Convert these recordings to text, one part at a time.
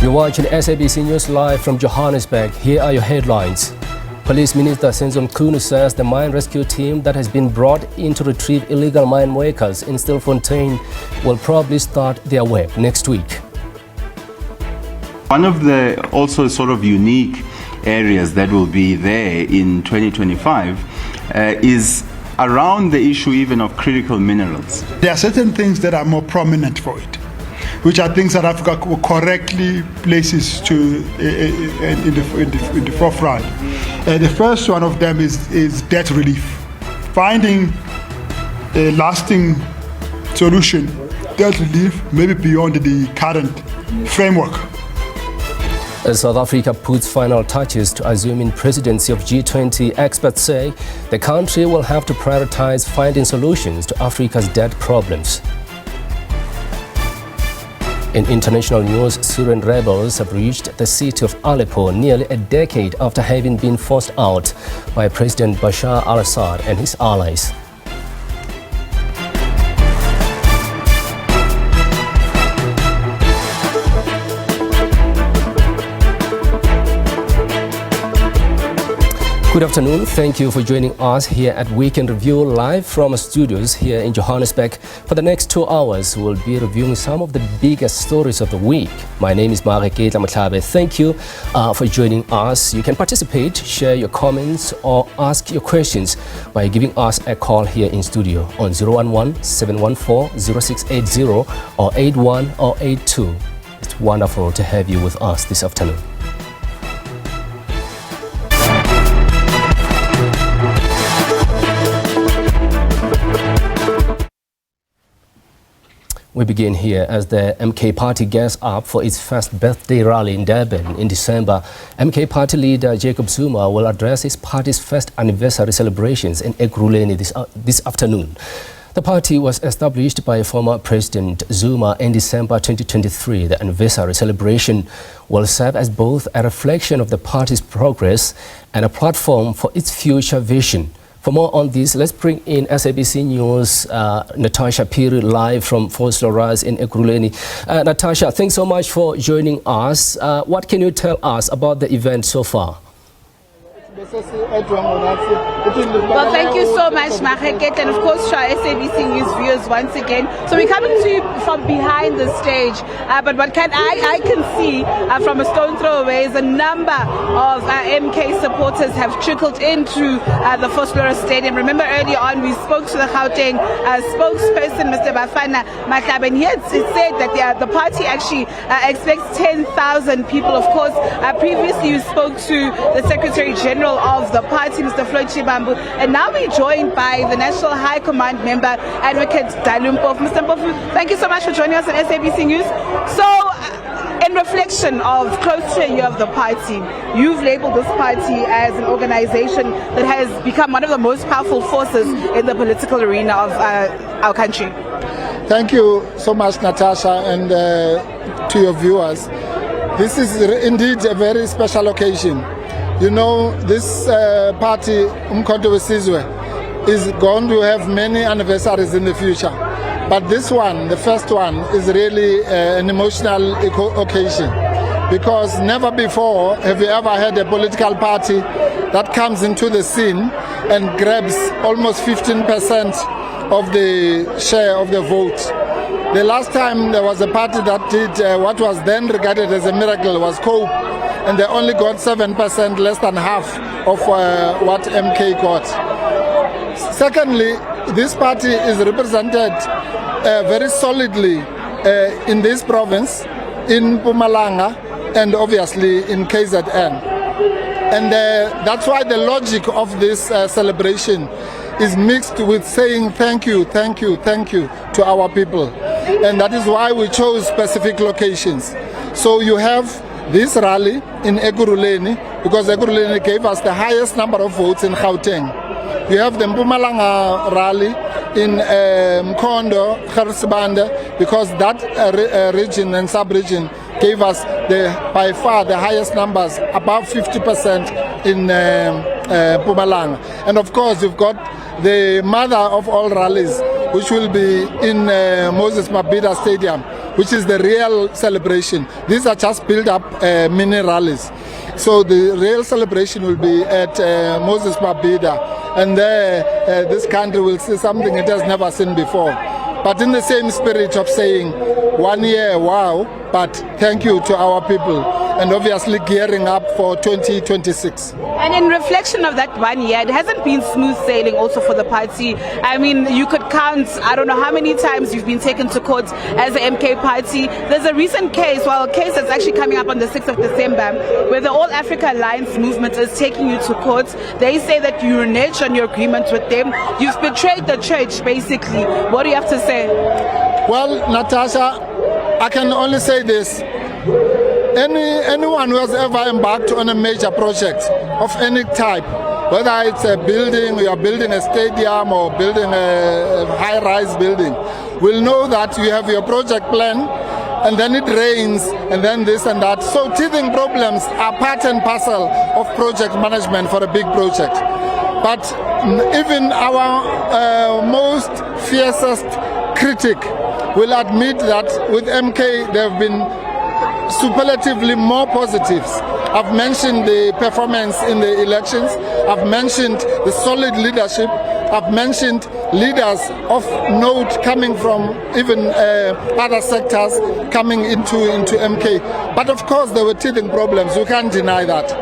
You're watching SABC News live from Johannesburg. Here are your headlines. Police Minister Senzo Meyiwa says the mine rescue team that has been brought in to retrieve illegal mine workers in Stilfontein will probably start their work next week. One of the also sort of unique areas that will be there in 2025 is around the issue even of critical minerals. There are certain things that are more prominent for it, which I think South Africa correctly places in the forefront. The first one of them is debt relief. Finding a lasting solution, debt relief, maybe beyond the current framework. As South Africa puts final touches to assuming presidency of G20, experts say the country will have to prioritize finding solutions to Africa's debt problems. In international news, Syrian rebels have reached the city of Aleppo nearly a decade after having been forced out by President Bashar al-Assad and his allies. Good afternoon. Thank you for joining us here at Weekend Review live from studios here in Johannesburg. For the next 2 hours, we'll be reviewing some of the biggest stories of the week. My name is Tibz. Thank you for joining us. You can participate, share your comments, or ask your questions by giving us a call here in studio on 011-714-0680 or 81 or 82. It's wonderful to have you with us this afternoon. We begin here as the MK Party gears up for its first birthday rally in Durban in December. MK Party leader Jacob Zuma will address his party's first anniversary celebrations in Ekurhuleni this afternoon. The party was established by former President Zuma in December 2023. The anniversary celebration will serve as both a reflection of the party's progress and a platform for its future vision. For more on this, let's bring in SABC News, Natasha Piri, live from Vosloorus in Ekurhuleni. Natasha, thanks so much for joining us. What can you tell us about the event so far? Well, thank you so much, Maheket, and of course to our SABC News viewers once again. So we're coming to you from behind the stage, but what I can see from a stone throw away is a number of MK supporters have trickled into the Vosloorus Stadium. Remember earlier on we spoke to the Gauteng spokesperson, Mr. Bafana Mahlaba, and he had said that the party actually expects 10,000 people. Of course, previously you spoke to the Secretary General of the party, Mr. Floyd Shibambu, and now we're joined by the National High Command member, Advocate Dalu Mpofu. Mr. Mpofu, thank you so much for joining us on SABC News. So, in reflection of close to a year of the party, you've labeled this party as an organization that has become one of the most powerful forces in the political arena of our country. Thank you so much, Natasha, and to your viewers. This is indeed a very special occasion. You know, this party, Umkhonto Wesizwe, is going to have many anniversaries in the future. But this one, the first one, is really an emotional occasion. Because never before have you ever had a political party that comes into the scene and grabs almost 15% of the share of the vote. The last time there was a party that did what was then regarded as a miracle was COPE, and they only got 7%, less than half of what MK got. Secondly, this party is represented very solidly in this province, in Mpumalanga, and obviously in KZN. And that's why the logic of this celebration is mixed with saying thank you, thank you, thank you to our people. And that is why we chose specific locations. So you have this rally in Ekurhuleni, because Ekurhuleni gave us the highest number of votes in Gauteng. You have the Mpumalanga rally in Mkhondo, Gersbande, because that region and sub-region gave us by far the highest numbers, above 50% in Mpumalanga. And of course, you've got the mother of all rallies, which will be in Moses Mabhida Stadium, which is the real celebration. These are just built-up mini rallies. So the real celebration will be at Moses Mabhida, and there this country will see something it has never seen before. But in the same spirit of saying 1 year, wow, but thank you to our people, and obviously gearing up for 2026. And in reflection of that 1 year, it hasn't been smooth sailing also for the party. I mean, you could count, I don't know how many times you've been taken to court as the MK party. There's a recent case, well, a case that's actually coming up on the 6th of December, where the All Africa Alliance movement is taking you to court. They say that you renege on your agreement with them. You've betrayed the church, basically. What do you have to say? Well, Natasha, I can only say this. Anyone who has ever embarked on a major project of any type, whether it's a building, you are building a stadium or building a high-rise building, will know that you have your project plan and then it rains and then this and that. So teething problems are part and parcel of project management for a big project. But even our most fiercest critic will admit that with MK there have been superlatively more positives. I've mentioned the performance in the elections. I've mentioned the solid leadership. I've mentioned leaders of note coming from even other sectors coming into MK. But of course there were teething problems. You can't deny that.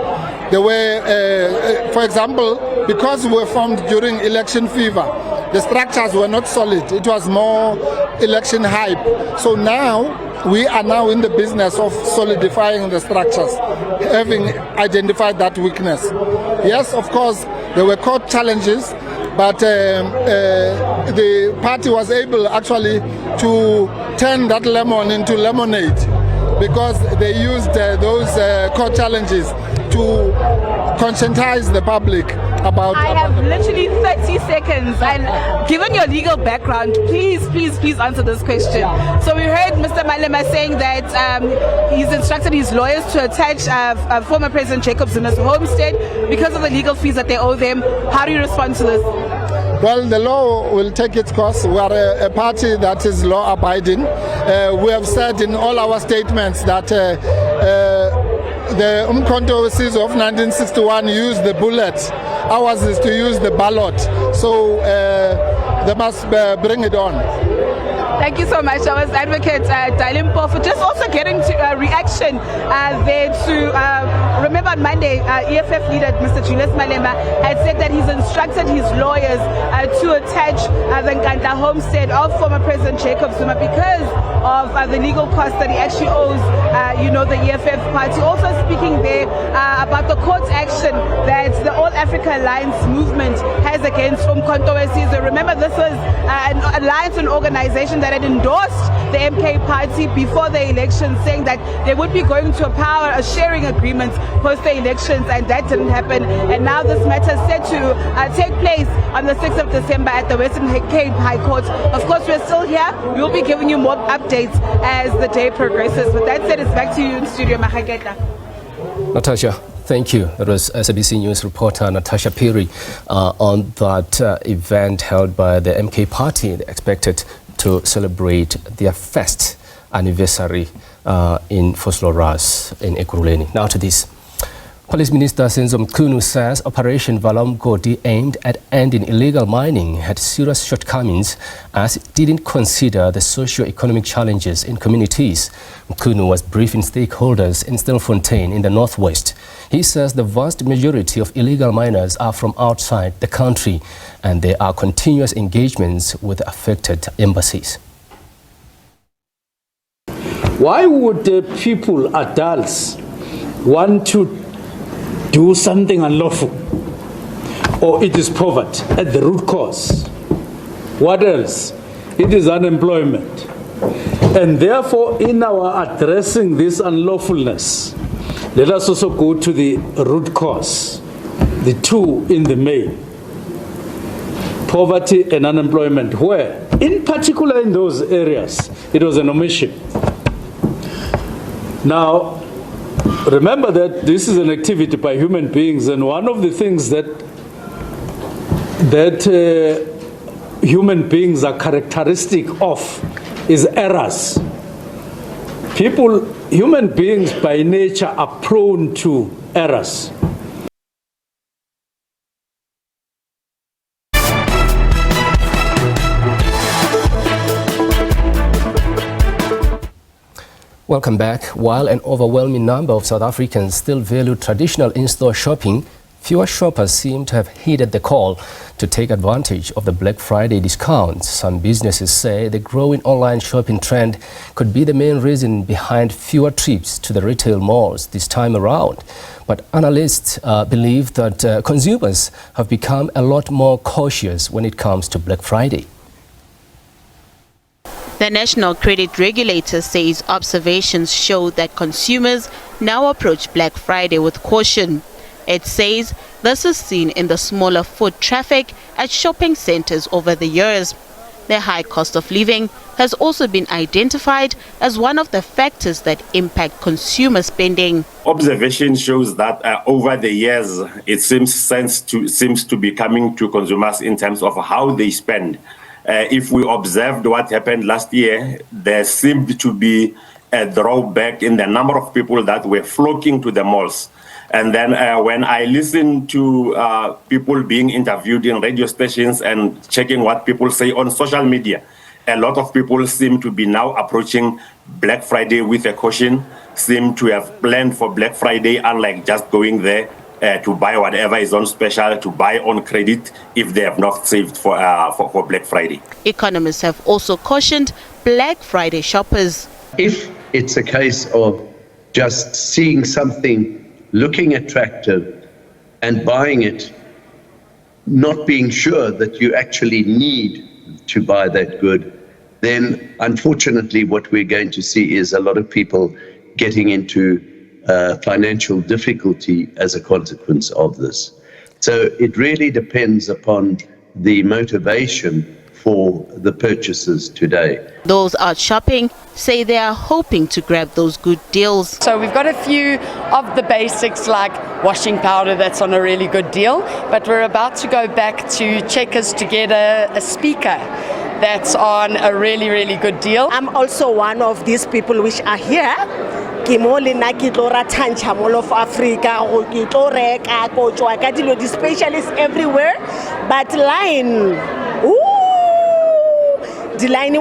There were, for example, because we were formed during election fever, the structures were not solid. It was more election hype. So now we are now in the business of solidifying the structures, having identified that weakness. Yes, of course, there were court challenges, but the party was able actually to turn that lemon into lemonade, because they used those court challenges to conscientize the public about... I have literally 30 seconds, and given your legal background, please answer this question. So we heard Mr. Malema saying that he's instructed his lawyers to attach former President Jacob Zuma's homestead because of the legal fees that they owe them. How do you respond to this? Well, the law will take its course. We are a party that is law-abiding. We have said in all our statements that the Umkhonto Wesizwe of 1961 used the bullet. Ours is to use the ballot. So they must bring it on. Thank you so much. I was Advocate Dalimpo for just also getting to a reaction there to, remember on Monday, EFF leader Mr. Julius Malema had said that he's instructed his lawyers to attach the Nkandla homestead of former President Jacob Zuma because of the legal costs that he actually owes, the EFF party. Also speaking there about the court action that the All Africa Alliance movement has against Umkhonto Wesizwe. Remember, this was an alliance, an organization that had endorsed the MK party before the election, saying that they would be going to a sharing agreement post the elections, and that didn't happen. And now this matter is set to take place on the 6th of December at the Western Cape High Court. Of course, we're still here. We'll be giving you more updates as the day progresses. With that said, it's back to you in studio, Mahaketa. Natasha, thank you. That was SABC News reporter Natasha Piri on that event held by the MK party, expected to celebrate their first anniversary in Vosloorus in Ekurhuleni. Now to this. Police Minister Senzo Meyiwa says Operation Valamgodi aimed at ending illegal mining had serious shortcomings as it didn't consider the socio-economic challenges in communities. Meyiwa was briefing stakeholders in Stilfontein in the northwest. He says the vast majority of illegal miners are from outside the country and there are continuous engagements with affected embassies. Why would people, adults, want to do something unlawful? Or it is poverty at the root cause. What else? It is unemployment. And therefore, in our addressing this unlawfulness, let us also go to the root cause, the two in the main. Poverty and unemployment, where, in particular in those areas, it was an omission. Now, remember that this is an activity by human beings, and one of the things that human beings are characteristic of is errors. Human beings by nature are prone to errors. Welcome back. While an overwhelming number of South Africans still value traditional in-store shopping, fewer shoppers seem to have heeded the call to take advantage of the Black Friday discounts. Some businesses say the growing online shopping trend could be the main reason behind fewer trips to the retail malls this time around. But analysts believe that consumers have become a lot more cautious when it comes to Black Friday. The National Credit Regulator says observations show that consumers now approach Black Friday with caution. It says this is seen in the smaller foot traffic at shopping centers over the years. The high cost of living has also been identified as one of the factors that impact consumer spending. Observation shows that over the years, it seems to be coming to consumers in terms of how they spend. If we observed what happened last year, there seemed to be a drawback in the number of people that were flocking to the malls. And then when I listen to people being interviewed in radio stations and checking what people say on social media, a lot of people seem to be now approaching Black Friday with a caution, seem to have planned for Black Friday, unlike just going there to buy whatever is on special, to buy on credit if they have not saved for Black Friday. Economists have also cautioned Black Friday shoppers. If it's a case of just seeing something looking attractive and buying it, not being sure that you actually need to buy that good, then unfortunately what we're going to see is a lot of people getting into financial difficulty as a consequence of this. So it really depends upon the motivation for the purchases today. Those out shopping say they are hoping to grab those good deals. So we've got a few of the basics like washing powder that's on a really good deal, but we're about to go back to Checkers to get a speaker that's on a really, really good deal. I'm also one of these people which are here. Mall of Africa, the specialists everywhere, but line, the line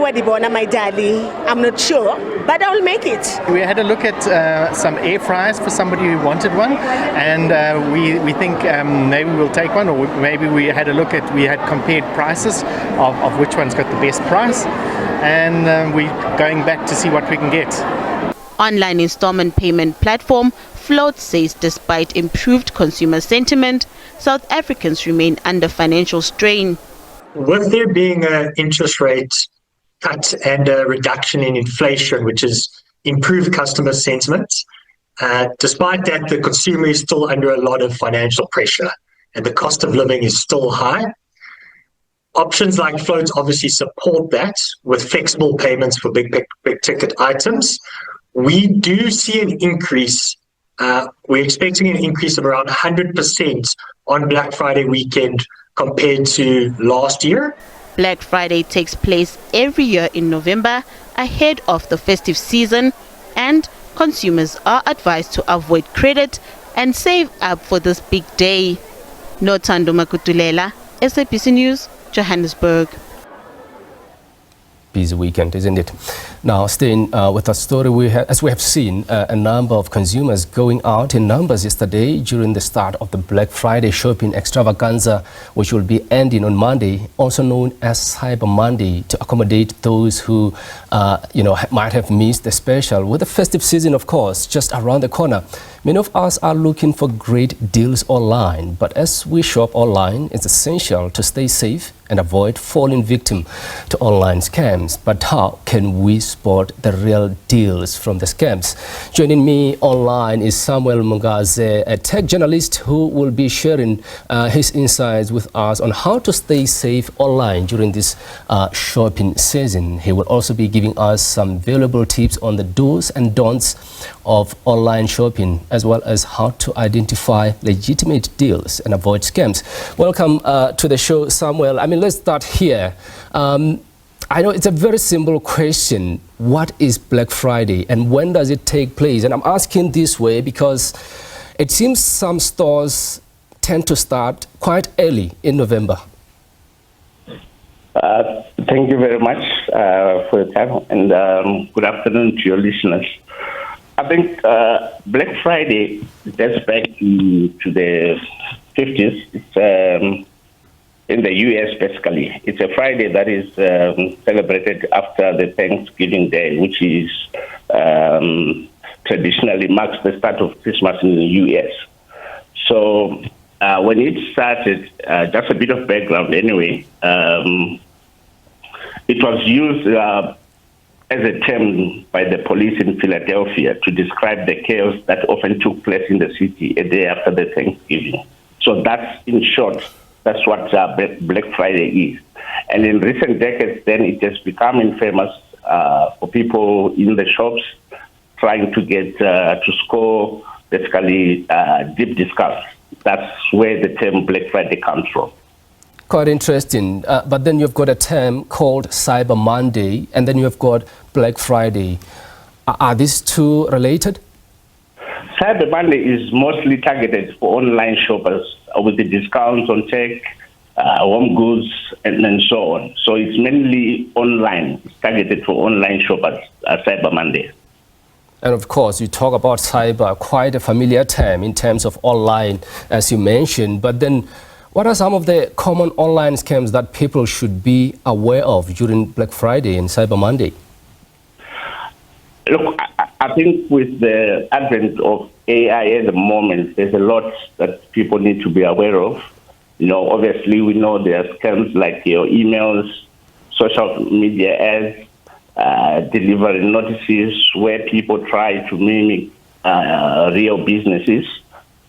my darling, I'm not sure, but I'll make it. We had a look at some air fryers for somebody who wanted one, and we think maybe we'll take one, or maybe we had compared prices of which one's got the best price, and we're going back to see what we can get. Online installment payment platform Float says despite improved consumer sentiment, South Africans remain under financial strain. With there being an interest rate cut and a reduction in inflation, which has improved customer sentiment, despite that, the consumer is still under a lot of financial pressure and the cost of living is still high. Options like Float obviously support that with flexible payments for big ticket items. We do see an increase. We're expecting an increase of around 100% on Black Friday weekend compared to last year. Black Friday takes place every year in November ahead of the festive season, and consumers are advised to avoid credit and save up for this big day. Nothando Makutulela, SABC News, Johannesburg. Busy weekend, isn't it? Now, staying with the story, as we have seen a number of consumers going out in numbers yesterday during the start of the Black Friday shopping extravaganza, which will be ending on Monday, also known as Cyber Monday, to accommodate those who, might have missed the special. With the festive season, of course, just around the corner, many of us are looking for great deals online. But as we shop online, it's essential to stay safe and avoid falling victim to online scams. But how can we spot the real deals from the scams? Joining me online is Samuel Mungaze, a tech journalist who will be sharing his insights with us on how to stay safe online during this shopping season. He will also be giving us some valuable tips on the do's and don'ts of online shopping, as well as how to identify legitimate deals and avoid scams. Welcome to the show, Samuel. Let's start here. I know it's a very simple question. What is Black Friday and when does it take place? And I'm asking this way because it seems some stores tend to start quite early in November. Thank you very much for your time, and good afternoon to your listeners. I think Black Friday dates back to the 50s. It's in the US, basically. It's a Friday that is celebrated after the Thanksgiving Day, which is traditionally marks the start of Christmas in the US. So when it started, just a bit of background anyway, it was used as a term by the police in Philadelphia to describe the chaos that often took place in the city a day after the Thanksgiving. So that's, in short, that's what Black Friday is. And in recent decades, then it has become infamous for people in the shops trying to get to score basically deep discounts. That's where the term Black Friday comes from. Quite interesting. But then you've got a term called Cyber Monday, and then you've got Black Friday. Are these two related? Cyber Monday is mostly targeted for online shoppers with the discounts on tech, home goods, and so on. So it's mainly online. It's targeted for online shoppers, Cyber Monday. And of course, you talk about cyber, quite a familiar term in terms of online, as you mentioned. But then, what are some of the common online scams that people should be aware of during Black Friday and Cyber Monday? Look, I think with the advent of AI at the moment, there's a lot that people need to be aware of. You know, obviously, we know there are scams like your emails, social media ads, delivery notices where people try to mimic real businesses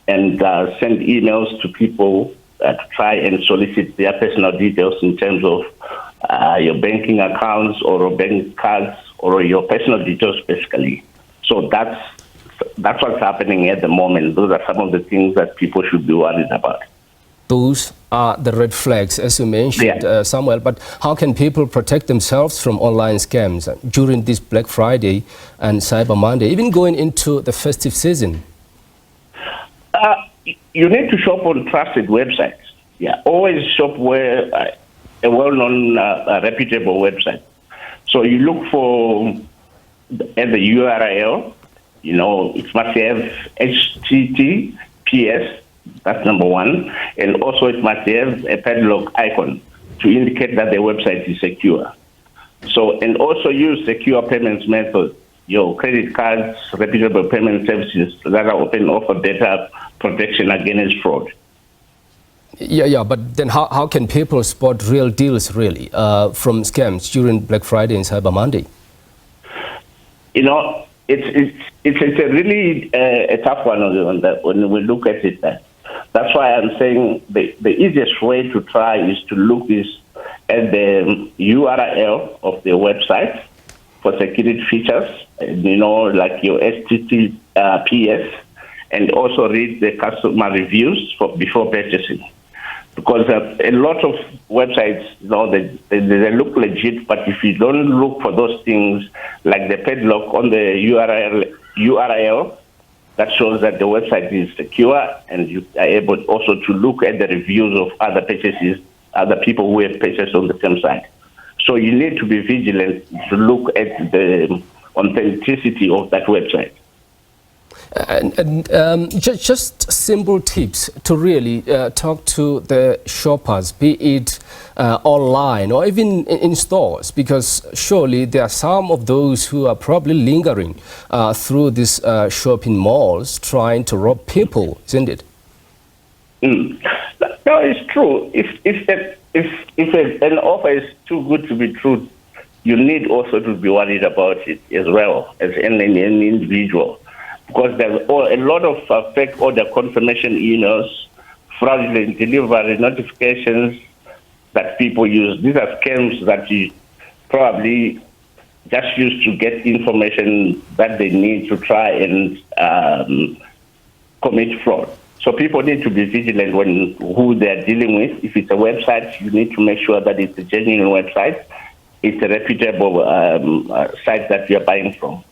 and send emails to people to try and solicit their personal details in terms of your banking accounts or bank cards or your personal details, basically. So that's what's happening at the moment. Those are some of the things that people should be worried about. Those are the red flags, as you mentioned, Samuel. But how can people protect themselves from online scams during this Black Friday and Cyber Monday, even going into the festive season? You need to shop on trusted websites. Yeah, always shop where a well-known, reputable website. So you look for at the URL. You know, it must have HTTPS. That's number one. And also it must have a padlock icon to indicate that the website is secure. So, and also use secure payments methods, your credit cards, reputable payment services that are often offer data protection against fraud. Yeah, but then how can people spot real deals really from scams during Black Friday and Cyber Monday? You know, it's a really a tough one on that when we look at it. That's why I'm saying the easiest way to try is to look at the URL of the website for security features, you know, like your HTTPS, and also read the customer reviews before purchasing. Because a lot of websites, you know, they look legit, but if you don't look for those things, like the padlock on the URL that shows that the website is secure, and you are able also to look at the reviews of other purchases, other people who have purchased on the same site. So you need to be vigilant to look at the authenticity of that website. And just simple tips to really talk to the shoppers, be it online or even in stores, because surely there are some of those who are probably lingering through these shopping malls trying to rob people, isn't it? No, it's true. If an offer is too good to be true, you need also to be worried about it as well as an individual. Because there's a lot of fake order confirmation emails, fraudulent delivery notifications that people use. These are scams that you probably just use to get information that they need to try and commit fraud. So people need to be vigilant when who they're dealing with. If it's a website, you need to make sure that it's a genuine website. it's a reputable site that you're buying from.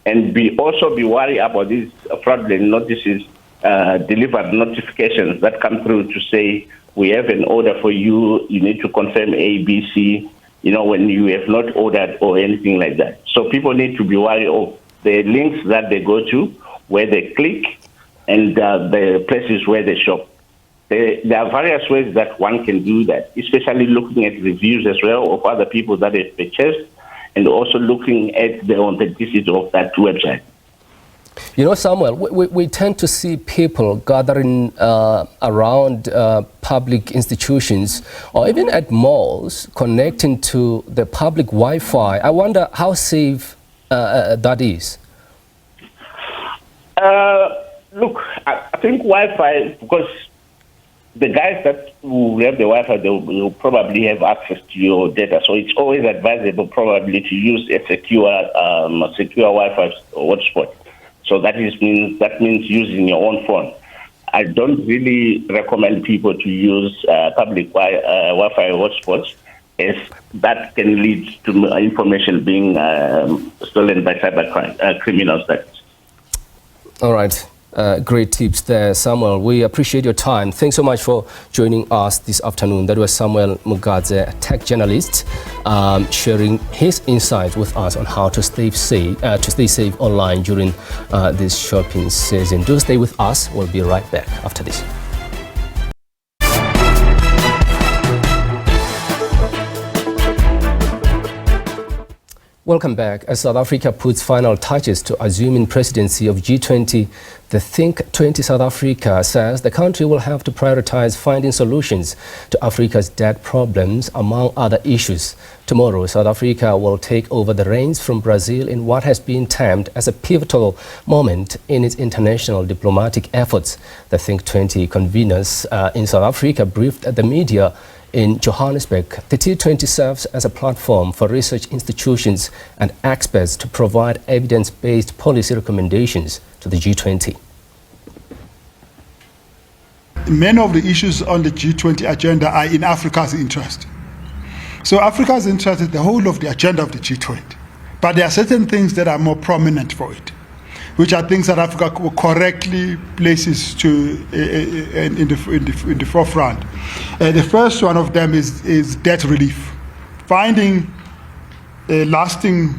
And also be worried about these fraudulent notices, delivered notifications that come through to say, we have an order for you, you need to confirm A, B, C, when you have not ordered or anything like that. So people need to be wary of the links that they go to, where they click, and the places where they shop. There are various ways that one can do that, especially looking at reviews as well of other people that have purchased, and also looking at the authenticity of that website. Samuel, we tend to see people gathering around public institutions or even at malls connecting to the public Wi-Fi. I wonder how safe that is. Look, I think Wi-Fi, because the guys that will have the Wi-Fi, they will probably have access to your data. So it's always advisable probably to use a secure Wi-Fi hotspot. So that means using your own phone. I don't really recommend people to use public Wi-Fi hotspots, as that can lead to information being stolen by cyber criminals. All right. Great tips there, Samuel. We appreciate your time. Thanks so much for joining us this afternoon. That was Samuel Mugadze, a tech journalist, sharing his insights with us on how to stay safe online during this shopping season. Do stay with us. We'll be right back after this. Welcome back. As South Africa puts final touches to assuming presidency of G20, the Think 20 South Africa says the country will have to prioritize finding solutions to Africa's debt problems, among other issues. Tomorrow, South Africa will take over the reins from Brazil in what has been termed as a pivotal moment in its international diplomatic efforts. The Think 20 conveners in South Africa briefed the media in Johannesburg. The T20 serves as a platform for research institutions and experts to provide evidence-based policy recommendations to the G20. Many of the issues on the G20 agenda are in Africa's interest. So Africa's interest is the whole of the agenda of the G20. But there are certain things that are more prominent for it, which I think South Africa correctly places in the forefront. The first one of them is debt relief. Finding a lasting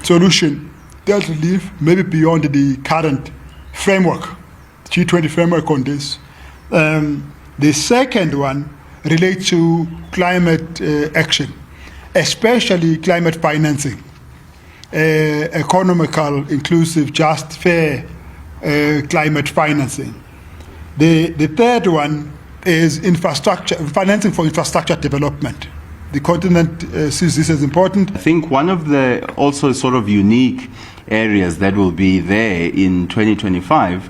solution, debt relief, maybe beyond the current framework, G20 framework on this. The second one relates to climate action, especially climate financing. Economical, inclusive, just, fair climate financing. The third one is infrastructure, financing for infrastructure development. The continent sees this as important. I think one of the also sort of unique areas that will be there in 2025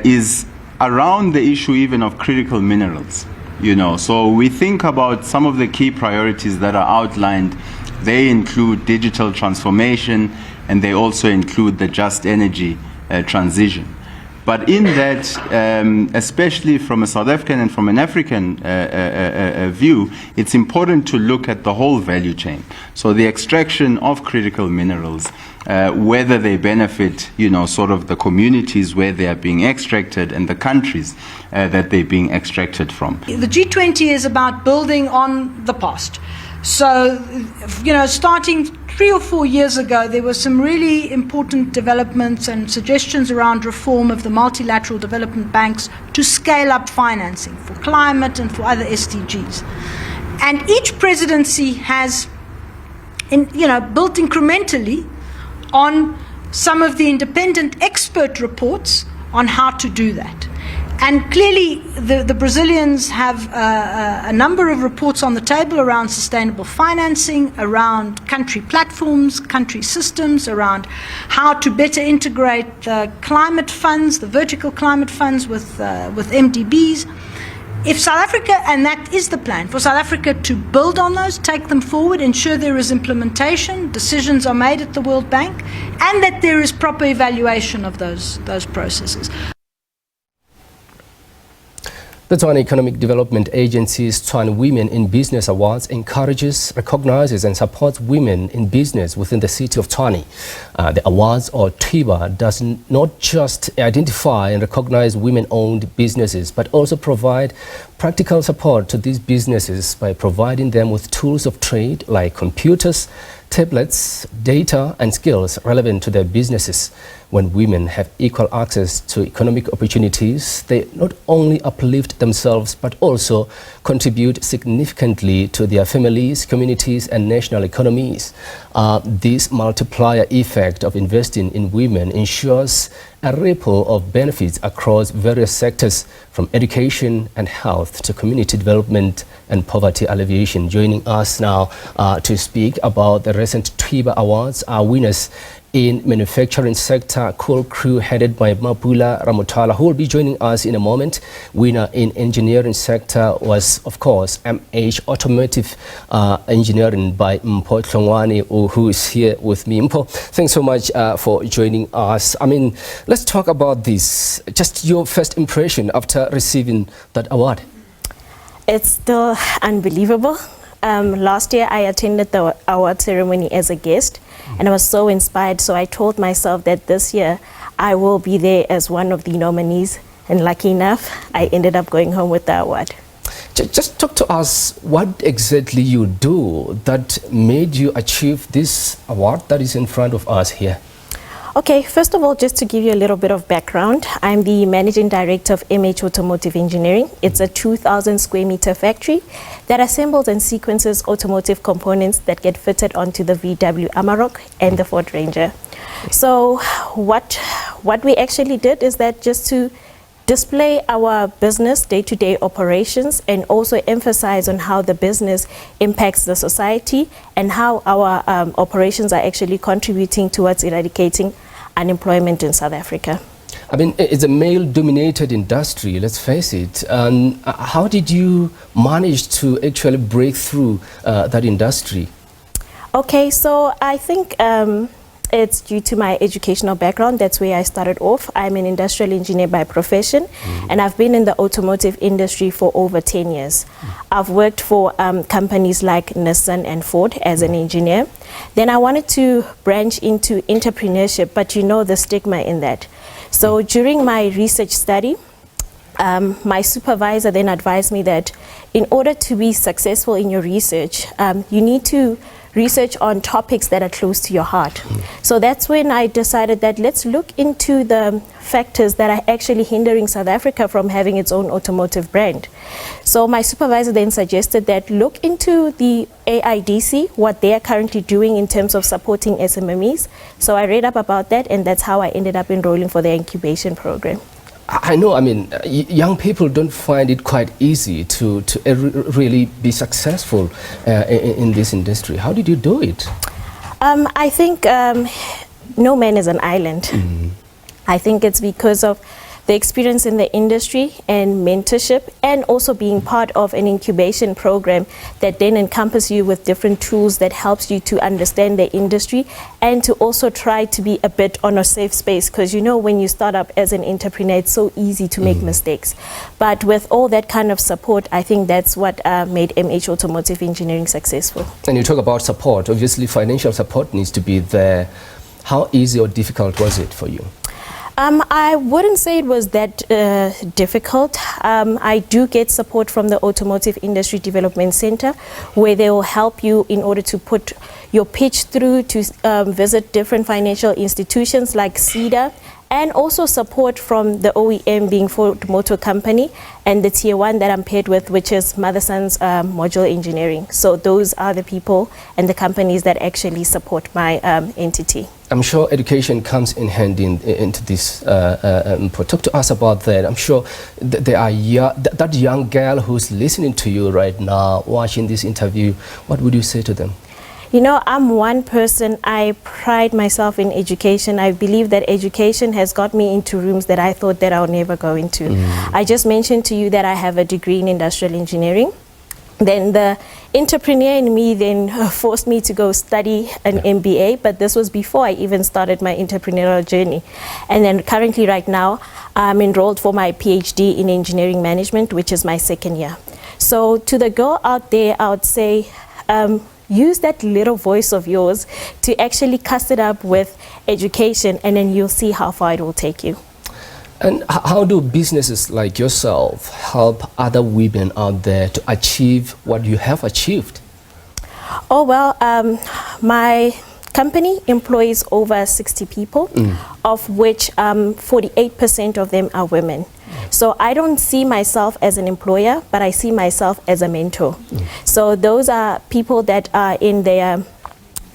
is around the issue even of critical minerals. So we think about some of the key priorities that are outlined. They include digital transformation, and they also include the just energy transition. But in that, especially from a South African and from an African view, it's important to look at the whole value chain. So the extraction of critical minerals, whether they benefit, sort of the communities where they are being extracted and the countries that they're being extracted from. The G20 is about building on the past. So, starting 3 or 4 years ago, there were some really important developments and suggestions around reform of the multilateral development banks to scale up financing for climate and for other SDGs. And each presidency has, built incrementally on some of the independent expert reports on how to do that. And clearly, the Brazilians have a number of reports on the table around sustainable financing, around country platforms, country systems, around how to better integrate the climate funds, the vertical climate funds with MDBs. If South Africa, and that is the plan, for South Africa to build on those, take them forward, ensure there is implementation, decisions are made at the World Bank, and that there is proper evaluation of those processes. The Tshwane Economic Development Agency's Tshwane Women in Business Awards encourages, recognizes and supports women in business within the city of Tshwane. The awards, or Tibz, does not just identify and recognize women-owned businesses, but also provide practical support to these businesses by providing them with tools of trade like computers, tablets, data and skills relevant to their businesses. When women have equal access to economic opportunities, they not only uplift themselves but also contribute significantly to their families, communities and national economies. This multiplier effect of investing in women ensures a ripple of benefits across various sectors, from education and health to community development and poverty alleviation. Joining us now to speak about the recent Tibz Awards are winners in manufacturing sector, Cool Crew, headed by Mapula Ramotala, who will be joining us in a moment. Winner in engineering sector was, of course, MH Automotive Engineering by Mpho Tlongwane, who is here with me. Mpho, thanks so much for joining us. I mean, let's talk about this. Just your first impression after receiving that award. It's still unbelievable. Last year I attended the award ceremony as a guest, and I was so inspired, so I told myself that this year I will be there as one of the nominees, and lucky enough I ended up going home with the award. Just talk to us what exactly you do that made you achieve this award that is in front of us here. Okay, first of all, just to give you a little bit of background, I'm the Managing Director of MH Automotive Engineering. It's a 2,000 square meter factory that assembles and sequences automotive components that get fitted onto the VW Amarok and the Ford Ranger. So what we actually did is that just to display our business day-to-day operations and also emphasize on how the business impacts the society and how our operations are actually contributing towards eradicating unemployment in South Africa. I mean, it's a male-dominated industry, let's face it. How did you manage to actually break through that industry? Okay, so I think it's due to my educational background. That's where I started off. I'm an industrial engineer by profession, and I've been in the automotive industry for over 10 years. I've worked for companies like Nissan and Ford as an engineer. Then I wanted to branch into entrepreneurship, but you know the stigma in that. So during my research study, my supervisor then advised me that in order to be successful in your research, you need to research on topics that are close to your heart. So that's when I decided that let's look into the factors that are actually hindering South Africa from having its own automotive brand. So my supervisor then suggested that look into the AIDC, what they are currently doing in terms of supporting SMMEs. So I read up about that, and that's how I ended up enrolling for the incubation program. I know, I mean, young people don't find it quite easy to really be successful in this industry. How did you do it? I think no man is an island. I think it's because of the experience in the industry and mentorship, and also being part of an incubation program that then encompasses you with different tools that helps you to understand the industry and to also try to be a bit on a safe space, because you know when you start up as an entrepreneur it's so easy to make mistakes. But with all that kind of support, I think that's what made MH Automotive Engineering successful. And you talk about support, obviously financial support needs to be there. How easy or difficult was it for you? I wouldn't say it was that difficult. I do get support from the Automotive Industry Development Center, where they will help you in order to put your pitch through to visit different financial institutions like CEDA, and also support from the OEM being Ford Motor Company, and the tier 1 that I'm paired with, which is Motherson's Module Engineering. So those are the people and the companies that actually support my entity. I'm sure education comes in hand into this. Talk to us about that. I'm sure there are that young girl who's listening to you right now, watching this interview. What would you say to them? You know, I'm one person, I pride myself in education. I believe that education has got me into rooms that I thought that I'll never go into. I just mentioned to you that I have a degree in industrial engineering. Then the entrepreneur in me then forced me to go study an MBA, but this was before I even started my entrepreneurial journey. And then currently right now, I'm enrolled for my PhD in engineering management, which is my second year. So to the girl out there, I would say, use that little voice of yours to actually cast it up with education, and then you'll see how far it will take you. And how do businesses like yourself help other women out there to achieve what you have achieved? Oh, well, my company employs over 60 people, of which 48% of them are women. So I don't see myself as an employer, but I see myself as a mentor. So those are people that are in their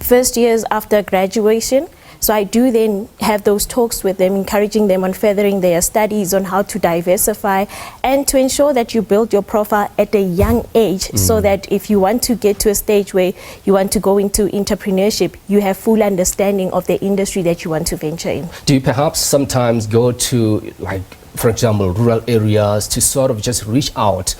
first years after graduation. So I do then have those talks with them, encouraging them on furthering their studies on how to diversify and to ensure that you build your profile at a young age, so that if you want to get to a stage where you want to go into entrepreneurship, you have full understanding of the industry that you want to venture in. Do you perhaps sometimes go to, like, for example, rural areas to sort of just reach out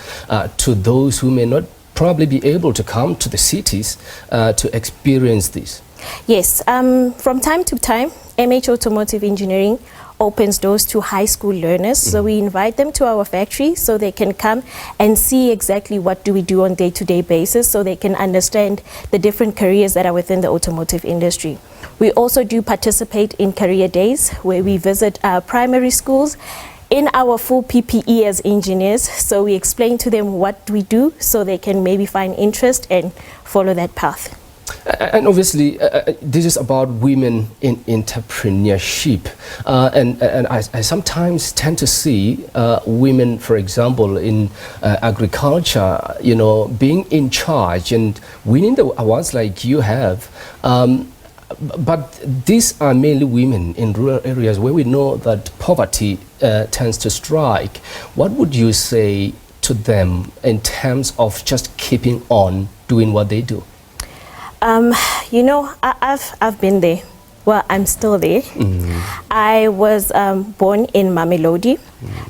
to those who may not probably be able to come to the cities to experience this? Yes, from time to time, MH Automotive Engineering opens doors to high school learners. So we invite them to our factory so they can come and see exactly what do we do on day-to-day basis, so they can understand the different careers that are within the automotive industry. We also do participate in career days where we visit primary schools in our full PPE as engineers. So we explain to them what we do so they can maybe find interest and follow that path. And obviously, this is about women in entrepreneurship. And I sometimes tend to see women, for example, in agriculture, you know, being in charge and winning the awards like you have. But these are mainly women in rural areas where we know that poverty tends to strike. What would you say to them in terms of just keeping on doing what they do? You know, I've been there. Well, I'm still there. I was born in Mamelodi,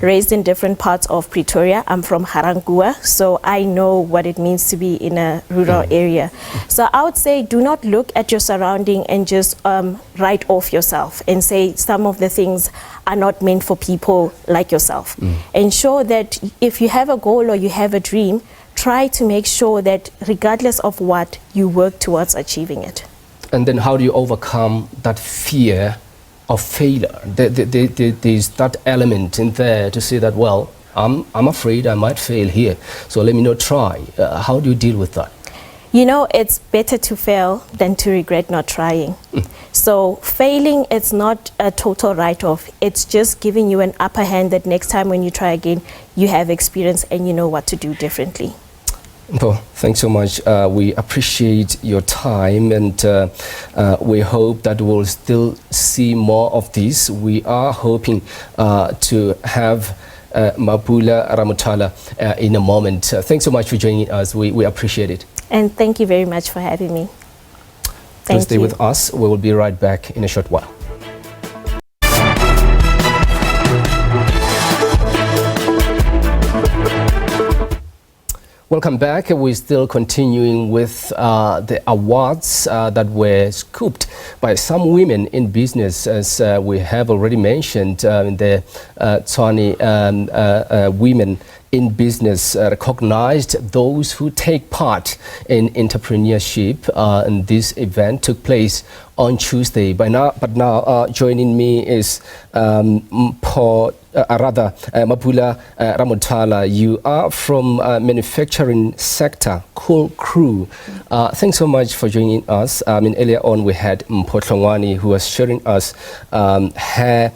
raised in different parts of Pretoria. I'm from Harangua, so I know what it means to be in a rural area. So I would say, do not look at your surrounding and just write off yourself and say some of the things are not meant for people like yourself. Ensure that if you have a goal or you have a dream, try to make sure that regardless of what, you work towards achieving it. And then how do you overcome that fear of failure? There's that element in there to say that, well, I'm afraid I might fail here, so let me not try. How do you deal with that? You know, it's better to fail than to regret not trying. So failing, it's not a total write-off. It's just giving you an upper hand that next time when you try again, you have experience and you know what to do differently. Well, thanks so much. We appreciate your time, and we hope that we'll still see more of this. We are hoping to have Mapula Ramothala in a moment. Thanks so much for joining us. We appreciate it. And thank you very much for having me. Thank you. Stay with us. We will be right back in a short while. Welcome back. We're still continuing with the awards that were scooped by some women in business, as we have already mentioned in the Tshwane Women in Business recognized those who take part in entrepreneurship, and this event took place on Tuesday. But now joining me is Mapula Ramothala. You are from manufacturing sector, Cool Crew. Thanks so much for joining us. Earlier on we had Mpho who was sharing us her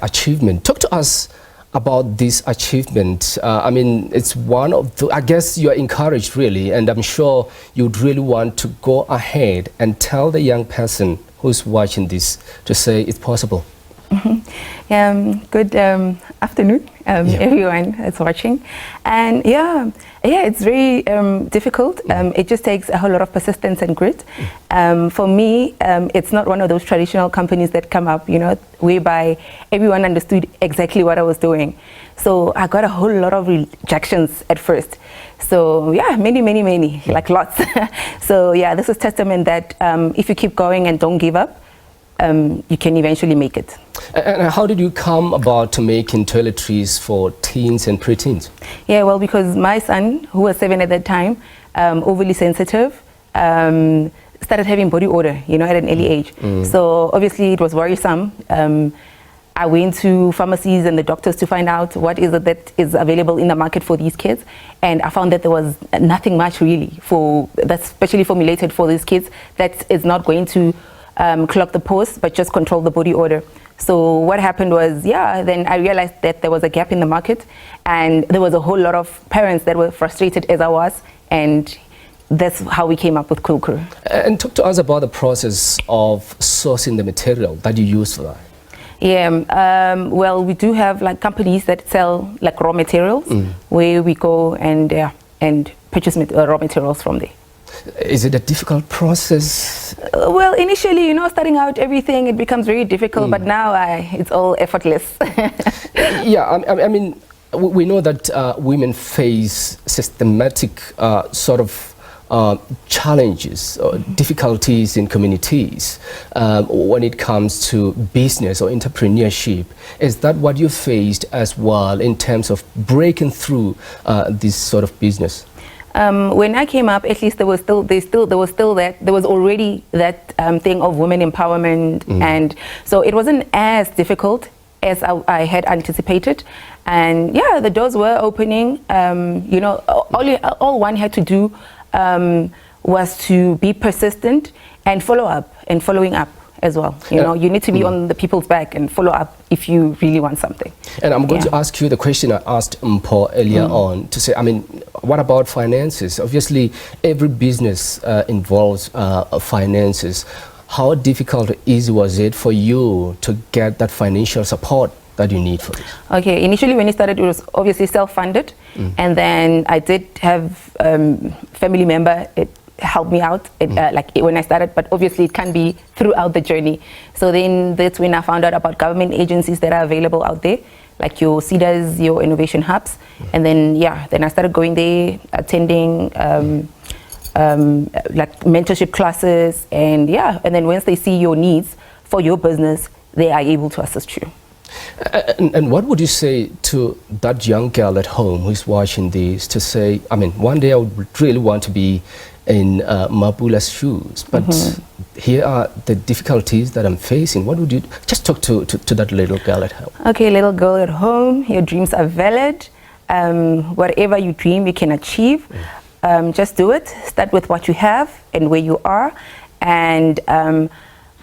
achievement. Talk to us about this achievement. It's one of the, I guess you are encouraged really, and I'm sure you'd really want to go ahead and tell the young person who's watching this to say it's possible. Good afternoon, everyone that's watching. And yeah, it's very difficult. It just takes a whole lot of persistence and grit. For me, it's not one of those traditional companies that come up, whereby everyone understood exactly what I was doing. So I got a whole lot of rejections at first. So yeah, many, like lots. So yeah, this is testament that if you keep going and don't give up, you can eventually make it. And how did you come about to making toiletries for teens and preteens? Yeah, well, because my son, who was 7 at that time, overly sensitive, started having body odor, at an early age. So obviously it was worrisome. I went to pharmacies and the doctors to find out what is it that is available in the market for these kids, and I found that there was nothing much really that's specially formulated for these kids that is not going to clog the pores but just control the body odor. So what happened was, then I realized that there was a gap in the market, and there was a whole lot of parents that were frustrated as I was, and that's how we came up with Kulkuru. And talk to us about the process of sourcing the material that you use for that. Yeah, well, we do have like companies that sell like raw materials, where we go and purchase raw materials from there. Is it a difficult process? Well, initially, starting out everything, it becomes very difficult, but now it's all effortless. Yeah, I mean, we know that women face systematic sort of challenges or difficulties in communities when it comes to business or entrepreneurship. Is that what you faced as well in terms of breaking through this sort of business? When I came up, at least there was already that thing of women empowerment, and so it wasn't as difficult as I had anticipated. And yeah, the doors were opening. All one had to do was to be persistent and following up as well. You need to be on the people's back and follow up if you really want something. And I'm going to ask you the question I asked Mpho earlier on, to say, I mean, what about finances? Obviously, every business involves finances. How difficult or easy was it for you to get that financial support that you need for this? Okay, initially when it started, it was obviously self-funded, and then I did have family member help me out when I started, but obviously it can be throughout the journey. So then that's when I found out about government agencies that are available out there, like your CEDAs, your innovation hubs, and then I started going there, attending like mentorship classes, and then once they see your needs for your business, they are able to assist you. And what would you say to that young girl at home who is watching this, to say, I mean, one day I would really want to be in Mapula's shoes, but here are the difficulties that I'm facing. What would you just talk to that little girl at home? Okay, little girl at home, your dreams are valid. Whatever you dream, you can achieve. Just do it. Start with what you have and where you are, and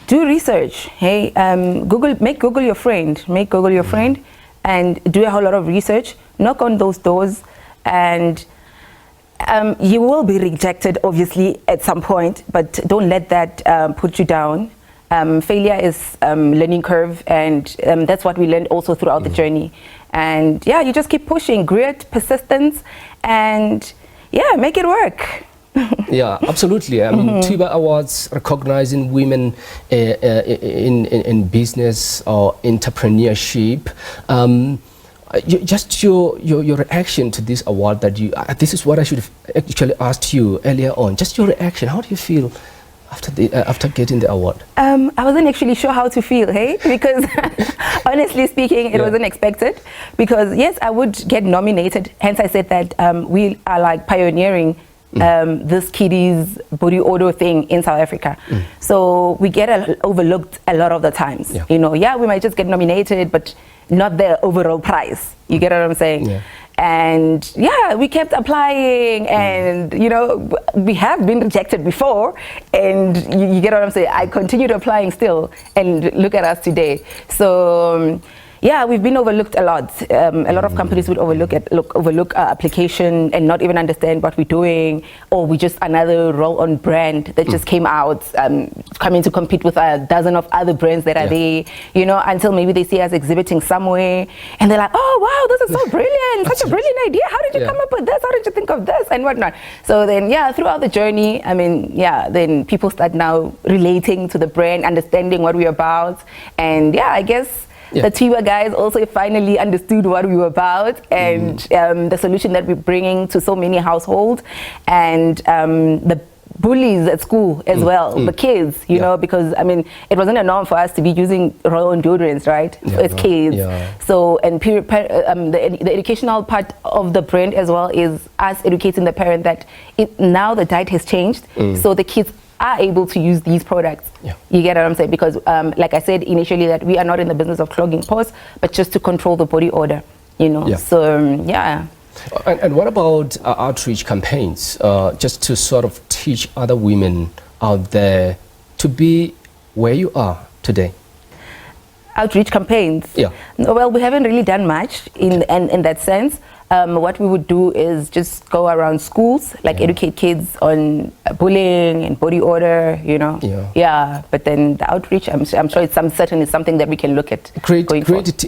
do research. Hey, make Google your friend. Make Google your friend, and do a whole lot of research. Knock on those doors, and you will be rejected, obviously, at some point, but don't let that put you down. Failure is learning curve, and that's what we learned also throughout the journey. And you just keep pushing, grit, persistence, and make it work. Yeah, absolutely. I mean, Tibz Awards recognizing women in business or entrepreneurship. Just your reaction to this award that you, this is what I should have actually asked you earlier on. Just your reaction. How do you feel after getting the award? I wasn't actually sure how to feel, hey, because honestly speaking, it wasn't expected. Because yes, I would get nominated. Hence, I said that we are like pioneering this kiddies body odor thing in South Africa. So we get overlooked a lot of the times. We might just get nominated, but not the overall prize. You get what I'm saying? And we kept applying, and we have been rejected before, and you get what I'm saying? I continued applying still, and look at us today. So Yeah, we've been overlooked a lot. A lot of companies would overlook our application and not even understand what we're doing, or we just another roll-on brand that just came out, coming to compete with a dozen of other brands that are there, you know, until maybe they see us exhibiting somewhere and they're like, oh wow, this is so brilliant, such a brilliant idea. How did you come up with this? How did you think of this and whatnot? So then, yeah, throughout the journey, I mean, yeah, then people start now relating to the brand, understanding what we're about, and yeah, I guess the Tibz guys also finally understood what we were about, and the solution that we're bringing to so many households, and the bullies at school as well, the kids, you know, because I mean, it wasn't a norm for us to be using roll-on deodorants, right? As kids. So, and the educational part of the brand as well is us educating the parent that now the diet has changed, so the kids are able to use these products. You get what I'm saying? Because like I said initially, that we are not in the business of clogging pores, but just to control the body odor, you know. So yeah. And what about outreach campaigns, just to sort of teach other women out there to be where you are today? Outreach campaigns? Well, we haven't really done much in that sense. What we would do is just go around schools, like educate kids on bullying and body odor, you know. But then the outreach, I'm sure it's certainly something that we can look at. Great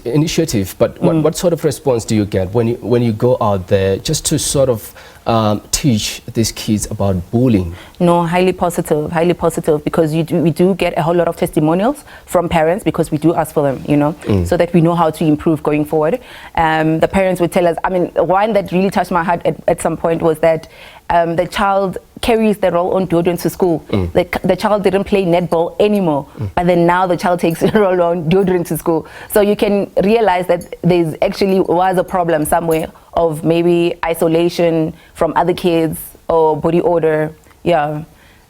initiative, but what sort of response do you get when you go out there just to sort of teach these kids about bullying? No, highly positive, because we do get a whole lot of testimonials from parents, because we do ask for them, you know, so that we know how to improve going forward. The parents would tell us, I mean, one that really touched my heart at some point was that the child carries the roll-on deodorant to school. The child didn't play netball anymore, but then now the child takes the roll-on deodorant to school. So you can realize that there's actually was a problem somewhere of maybe isolation from other kids or body odor.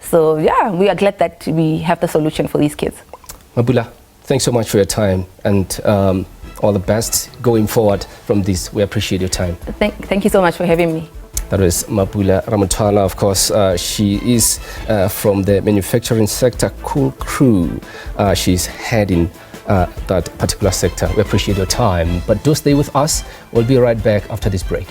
So yeah, we are glad that we have the solution for these kids. Mabula, thanks so much for your time, and all the best going forward from this. We appreciate your time. Thank you so much for having me. That is Mabula Ramutala. Of course, she is from the manufacturing sector, Cool Crew. She's heading that particular sector. We appreciate your time, but do stay with us. We'll be right back after this break.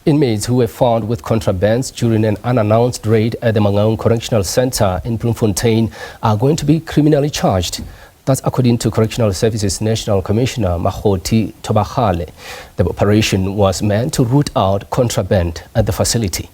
Inmates who were found with contrabands during an unannounced raid at the Mangaung Correctional Center in Bloemfontein are going to be criminally charged. That's according to Correctional Services National Commissioner Mahoti Tobahale. The operation was meant to root out contraband at the facility.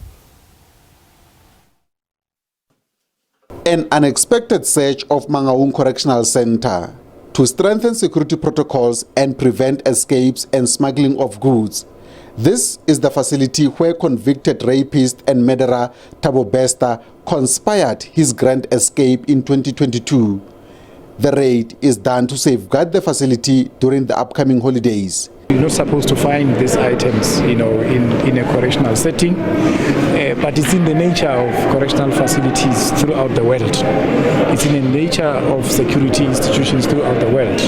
An unexpected search of Mangaung Correctional Center to strengthen security protocols and prevent escapes and smuggling of goods. This is the facility where convicted rapist and murderer Thabo Bester conspired his grand escape in 2022. The raid is done to safeguard the facility during the upcoming holidays. You're not supposed to find these items, you know, in a correctional setting, but it's in the nature of correctional facilities throughout the world. It's in the nature of security institutions throughout the world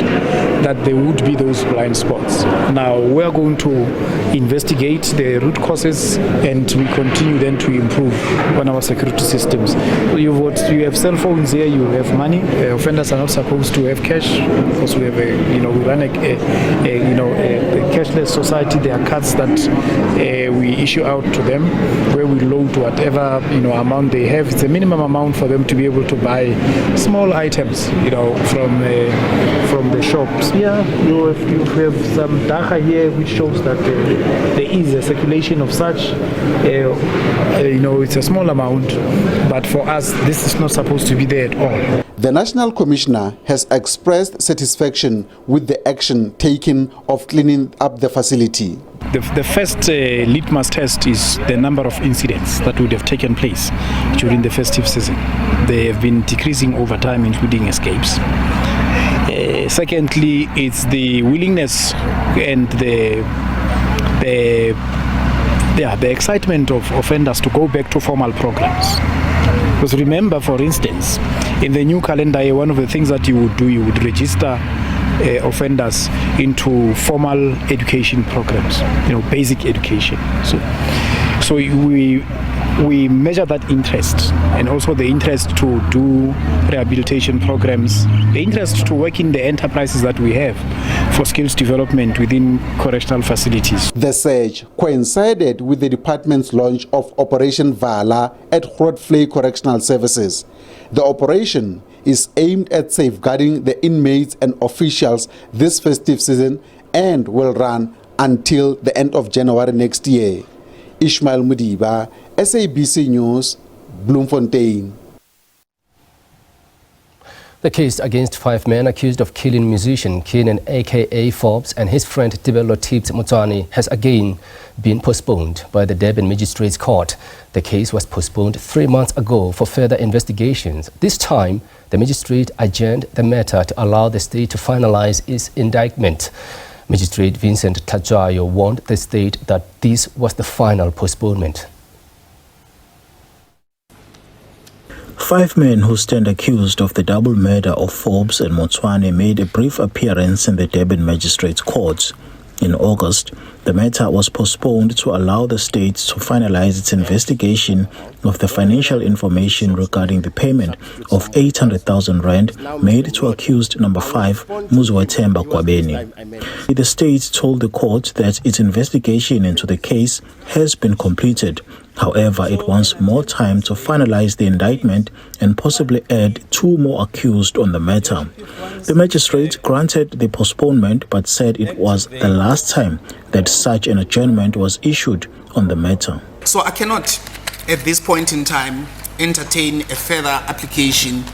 that there would be those blind spots. Now, we're going to investigate the root causes, and we continue then to improve on our security systems. You have cell phones here, you have money. Offenders are not supposed to have cash, because we have we run a cashless society. There are cards that we issue out to them, where we load whatever amount they have. It's a minimum amount for them to be able to buy small items, from the shops. Yeah, you have some data here which shows that there is a circulation of such. It's a small amount, but for us, this is not supposed to be there at all. The National Commissioner has expressed satisfaction with the action taken of cleaning up the facility. The first litmus test is the number of incidents that would have taken place during the festive season. They have been decreasing over time, including escapes. Secondly, it's the willingness and the excitement of offenders to go back to formal programs. Because remember, for instance, in the new calendar year, one of the things that you would do, you would register offenders into formal education programs, basic education. So we we measure that interest and also the interest to do rehabilitation programs, the interest to work in the enterprises that we have for skills development within correctional facilities. The surge coincided with the department's launch of Operation Vala at Grootfontein Correctional Services. The operation is aimed at safeguarding the inmates and officials this festive season and will run until the end of January next year. Ishmael Mudiba, SABC News, Bloemfontein. The case against 5 men accused of killing musician Kenan aka Forbes and his friend Tibz has again been postponed by the Durban Magistrates Court. The case was postponed 3 months ago for further investigations. This time, the magistrate adjourned the matter to allow the state to finalize its indictment. Magistrate Vincent Tlajayo warned the state that this was the final postponement. 5 men who stand accused of the double murder of Forbes and Motsoane made a brief appearance in the Durban Magistrates Court. In August, the matter was postponed to allow the state to finalize its investigation of the financial information regarding the payment of 800,000 rand made to accused number 5, Muzwathemba Kwabeni. The state told the court that its investigation into the case has been completed. However, it wants more time to finalize the indictment and possibly add 2 more accused on the matter. The magistrate granted the postponement but said it was the last time that such an adjournment was issued on the matter. So I cannot, at this point in time, entertain a further application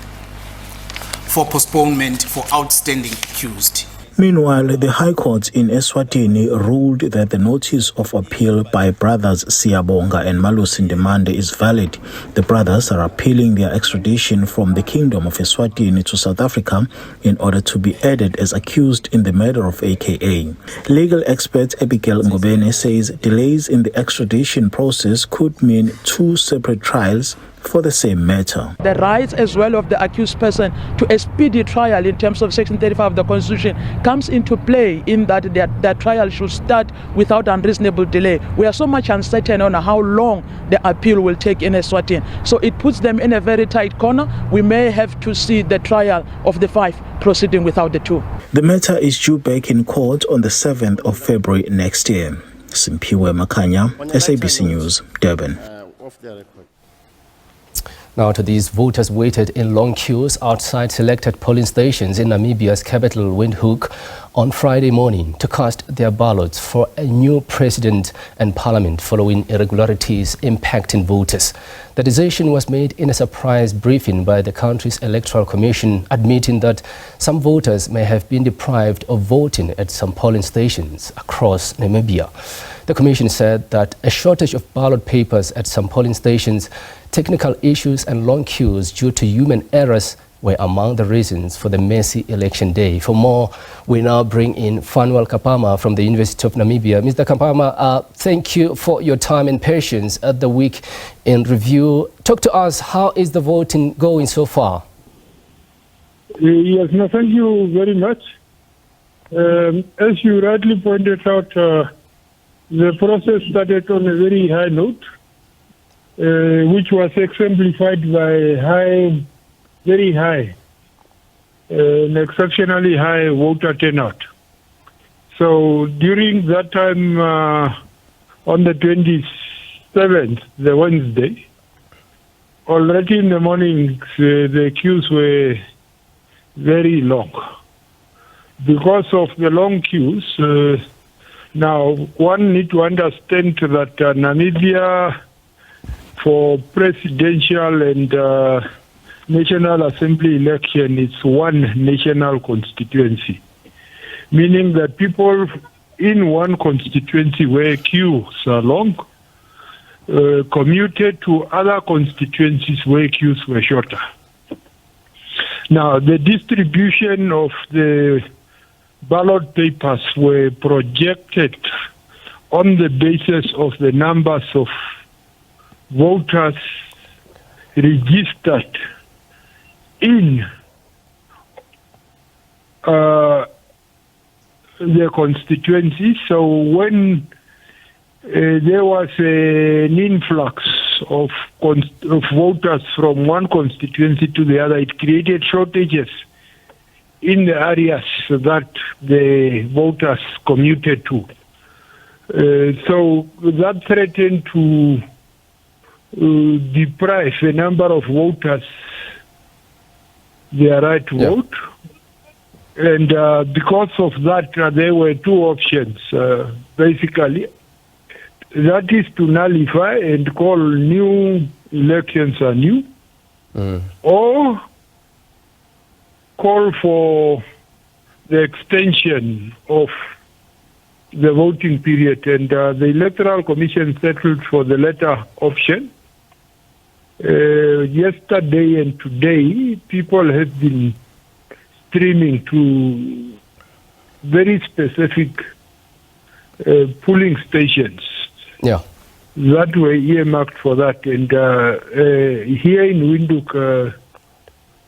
for postponement for outstanding accused. Meanwhile, the High Court in Eswatini ruled that the notice of appeal by brothers Siyabonga and Malusi Ndemande is valid. The brothers are appealing their extradition from the Kingdom of Eswatini to South Africa in order to be added as accused in the murder of AKA. Legal expert Abigail Ngobene says delays in the extradition process could mean 2 separate trials for the same matter. The rights as well of the accused person to a speedy trial in terms of Section 35 of the Constitution comes into play in that their trial should start without unreasonable delay. We are so much uncertain on how long the appeal will take in Eswatini. So it puts them in a very tight corner. We may have to see the trial of the 5 proceeding without the 2. The matter is due back in court on the 7th of February next year. Simpiwe Makanya, SABC News, Durban. Now to these, voters waited in long queues outside selected polling stations in Namibia's capital, Windhoek, on Friday morning to cast their ballots for a new president and parliament following irregularities impacting voters. The decision was made in a surprise briefing by the country's electoral commission, admitting that some voters may have been deprived of voting at some polling stations across Namibia. The commission said that a shortage of ballot papers at some polling stations, technical issues and long queues due to human errors were among the reasons for the messy election day. For more, we now bring in Fanuel Kapama from the University of Namibia. Mr. Kapama, thank you for your time and patience at the week in review. Talk to us, how is the voting going so far? Yes, no, thank you very much. As you rightly pointed out, the process started on a very high note, which was exemplified by very high, an exceptionally high voter turnout. So during that time, on the 27th, the Wednesday, already in the morning, the queues were very long. Because of the long queues, now one need to understand that Namibia, for presidential and National Assembly election, it's one national constituency, meaning that people in one constituency where queues are long commuted to other constituencies where queues were shorter. Now, the distribution of the ballot papers were projected on the basis of the numbers of voters registered in the constituency. So when there was an influx of voters from one constituency to the other. It created shortages in the areas that the voters commuted to. So that threatened to deprive a number of voters their right to vote. And because of that, there were two options, basically. That is to nullify and call new elections anew, or call for the extension of the voting period. And the Electoral Commission settled for the latter option. Yesterday and today, people have been streaming to very specific polling stations that were earmarked for that. And here in Windhoek,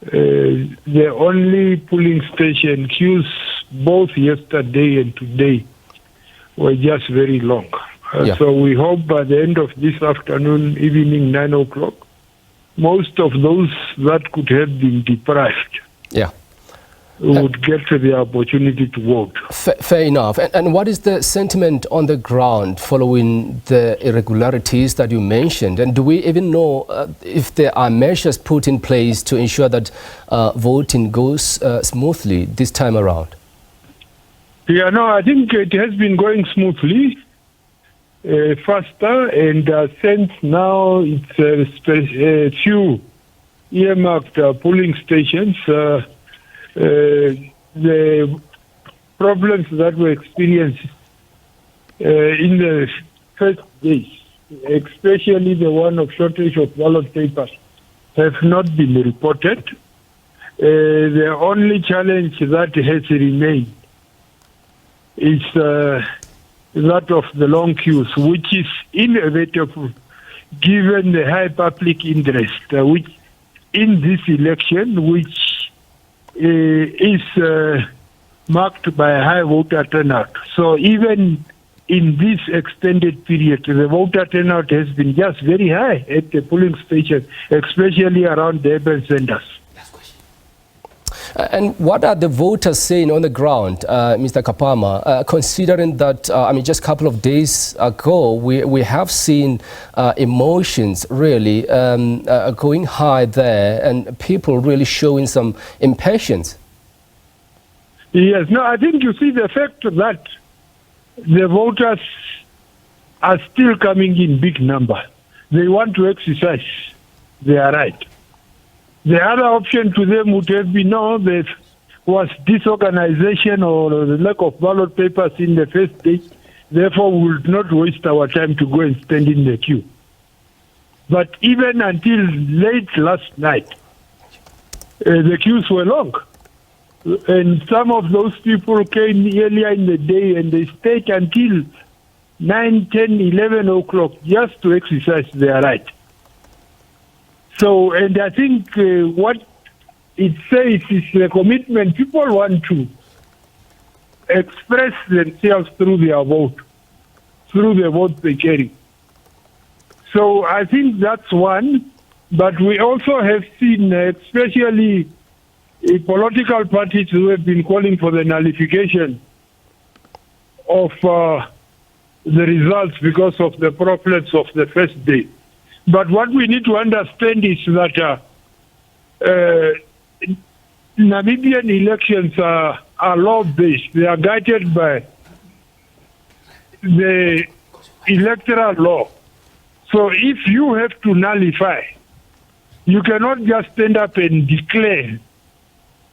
the only polling station queues both yesterday and today were just very long. So we hope by the end of this afternoon, evening 9 o'clock, most of those that could have been deprived would get the opportunity to vote. Fair enough. And what is the sentiment on the ground following the irregularities that you mentioned? And do we even know if there are measures put in place to ensure that voting goes smoothly this time around? Yeah, no, I think it has been going smoothly, faster, and since now it's a few earmarked polling stations, the problems that were experienced in the first days, especially the one of shortage of ballot papers, have not been reported. The only challenge that has remained is that of the long queues, which is inevitable given the high public interest which in this election, which is marked by a high voter turnout. So even in this extended period, the voter turnout has been just very high at the polling station, especially around the urban centers. And what are the voters saying on the ground, Mr. Kapama, considering that, I mean, just a couple of days ago, we have seen emotions really going high there and people really showing some impatience? Yes, no, I think you see the fact that the voters are still coming in big number. They want to exercise their right. The other option to them would have been, no, there was disorganization or the lack of ballot papers in the first day. Therefore, we would not waste our time to go and stand in the queue. But even until late last night, the queues were long. And some of those people came earlier in the day and they stayed until 9, 10, 11 o'clock just to exercise their right. So, and I think what it says is the commitment. People want to express themselves through their vote, through the vote they carry. So I think that's one. But we also have seen, especially political parties who have been calling for the nullification of the results because of the problems of the first day. But what we need to understand is that Namibian elections are law-based. They are guided by the electoral law. So if you have to nullify, you cannot just stand up and declare.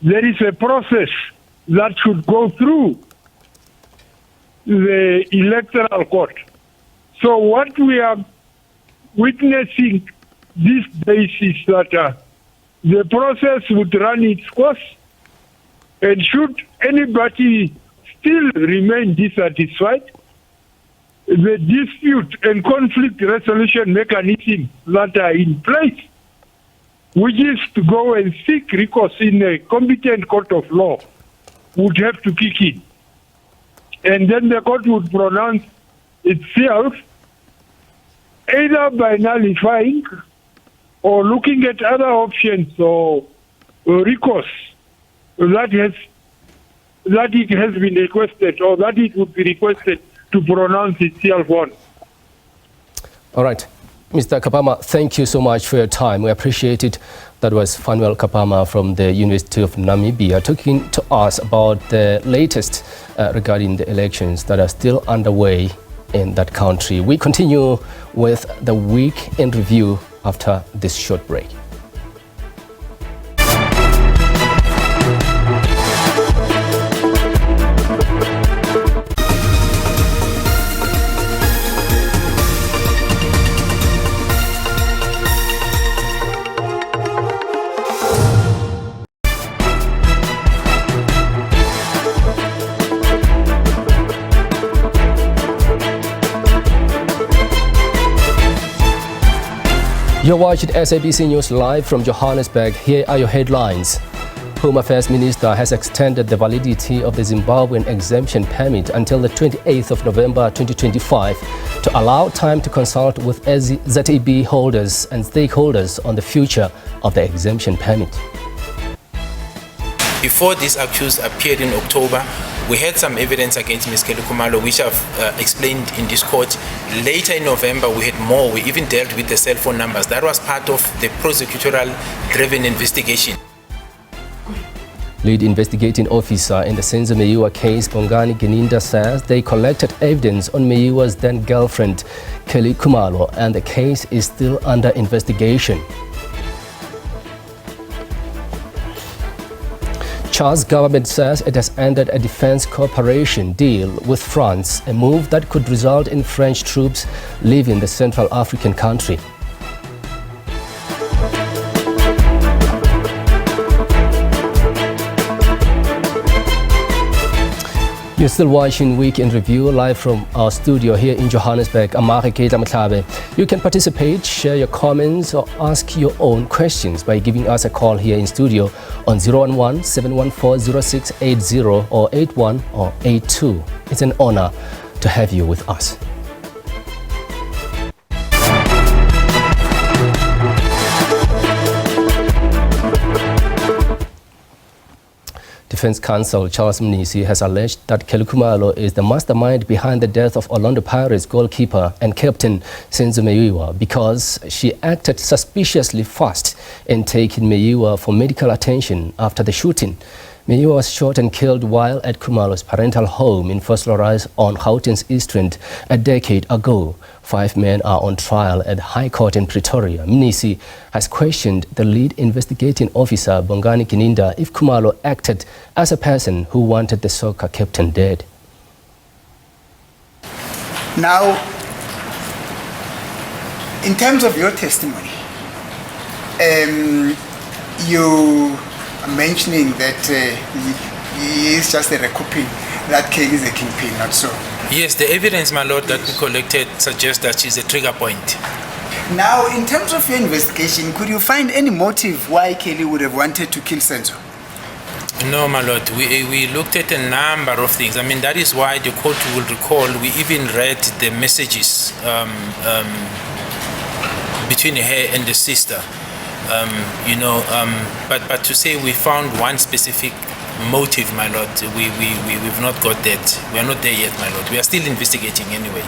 There is a process that should go through the electoral court. So what we are witnessing these days is that the process would run its course, and should anybody still remain dissatisfied, the dispute and conflict resolution mechanisms that are in place, which is to go and seek recourse in a competent court of law, would have to kick in. And then the court would pronounce itself either by nullifying or looking at other options or recourse that it has been requested or that it would be requested to pronounce itself on. All right. Mr. Kapama, thank you so much for your time. We appreciate it. That was Fanuel Kapama from the University of Namibia talking to us about the latest regarding the elections that are still underway in that country. We continue with the week in review after this short break. You're watching SABC News live from Johannesburg. Here are your headlines. Home Affairs Minister has extended the validity of the Zimbabwean exemption permit until the 28th of November 2025 to allow time to consult with ZAB holders and stakeholders on the future of the exemption permit. Before this accused appeared in October, we had some evidence against Ms. Kelly Khumalo, which I've explained in this court. Later in November, we had more. We even dealt with the cell phone numbers. That was part of the prosecutorial-driven investigation. Lead investigating officer in the Senzo Meyiwa case, Bongani Geninda, says they collected evidence on Meyiwa's then-girlfriend, Kelly Khumalo, and the case is still under investigation. Chad's government says it has ended a defense cooperation deal with France, a move that could result in French troops leaving the Central African country. You're still watching Week in Review live from our studio here in Johannesburg. You can participate, share your comments or ask your own questions by giving us a call here in studio on 011-714-0680 or 81 or 82. It's an honor to have you with us. Defense counsel Charles Mnisi has alleged that Kelly Khumalo is the mastermind behind the death of Orlando Pirates goalkeeper and captain Senzo Meyiwa because she acted suspiciously fast in taking Meyiwa for medical attention after the shooting. Meyiwa was shot and killed while at Khumalo's parental home in Vosloorus on Gauteng's East Rand a decade ago. 5 men are on trial at High Court in Pretoria. Mnisi has questioned the lead investigating officer, Bongani Geninda, if Khumalo acted as a person who wanted the soccer captain dead. Now, in terms of your testimony, you are mentioning that he is just a recouping, that Kelly is a kingpin, not so. Yes, the evidence, my lord, that we collected suggests that she's a trigger point. Now, in terms of your investigation, could you find any motive why Kelly would have wanted to kill Senzo? No, my lord. We looked at a number of things. I mean, that is why the court will recall we even read the messages between her and the sister. But to say we found one specific motive, my lord, we've not got that. We are not there yet, my lord. We are still investigating anyway.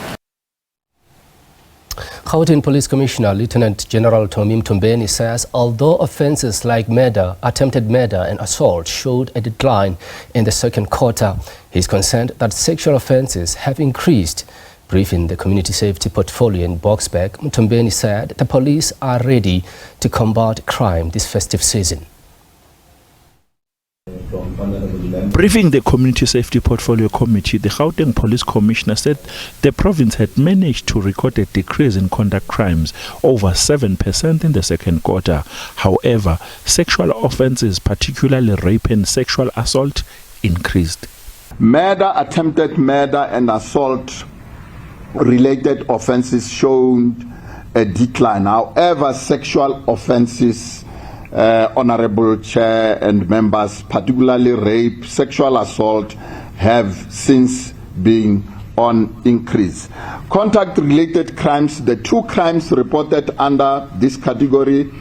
Gauteng Police Commissioner Lieutenant General Tommy Mtombeni says although offences like murder, attempted murder and assault showed a decline in the second quarter, he is concerned that sexual offences have increased. Briefing the community safety portfolio in Boksburg, Mtombeni said the police are ready to combat crime this festive season. Briefing the Community Safety Portfolio Committee, the Gauteng Police Commissioner said the province had managed to record a decrease in conduct crimes, over 7% in the second quarter. However, sexual offences, particularly rape and sexual assault, increased. Murder, attempted murder and assault related offences showed a decline. However, sexual offences, Honorable Chair and members, particularly rape, sexual assault, have since been on increase. Contact-related crimes, the 2 crimes reported under this category,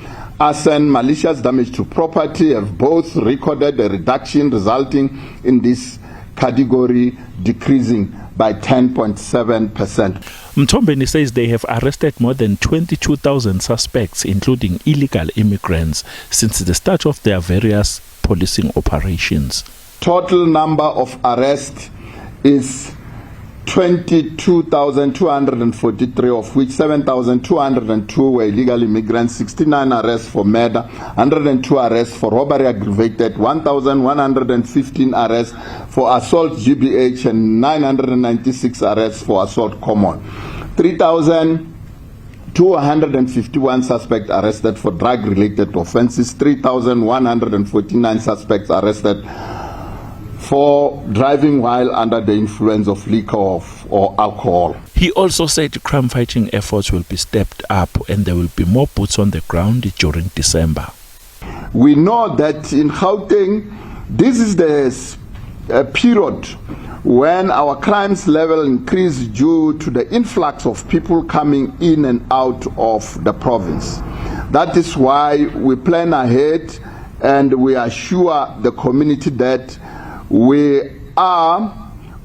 arson, malicious damage to property, have both recorded a reduction, resulting in this category decreasing by 10.7%. Mtombeni says they have arrested more than 22,000 suspects, including illegal immigrants, since the start of their various policing operations. Total number of arrests is 22,243, of which 7,202 were illegal immigrants, 69 arrests for murder, 102 arrests for robbery aggravated, 1,115 arrests for assault GBH, and 996 arrests for assault common. 3,251 suspects arrested for drug-related offenses, 3,149 suspects arrested for driving while under the influence of liquor or alcohol. He also said crime-fighting efforts will be stepped up and there will be more boots on the ground during December. We know that in Gauteng, this is the period when our crimes level increased due to the influx of people coming in and out of the province. That is why we plan ahead and we assure the community that we are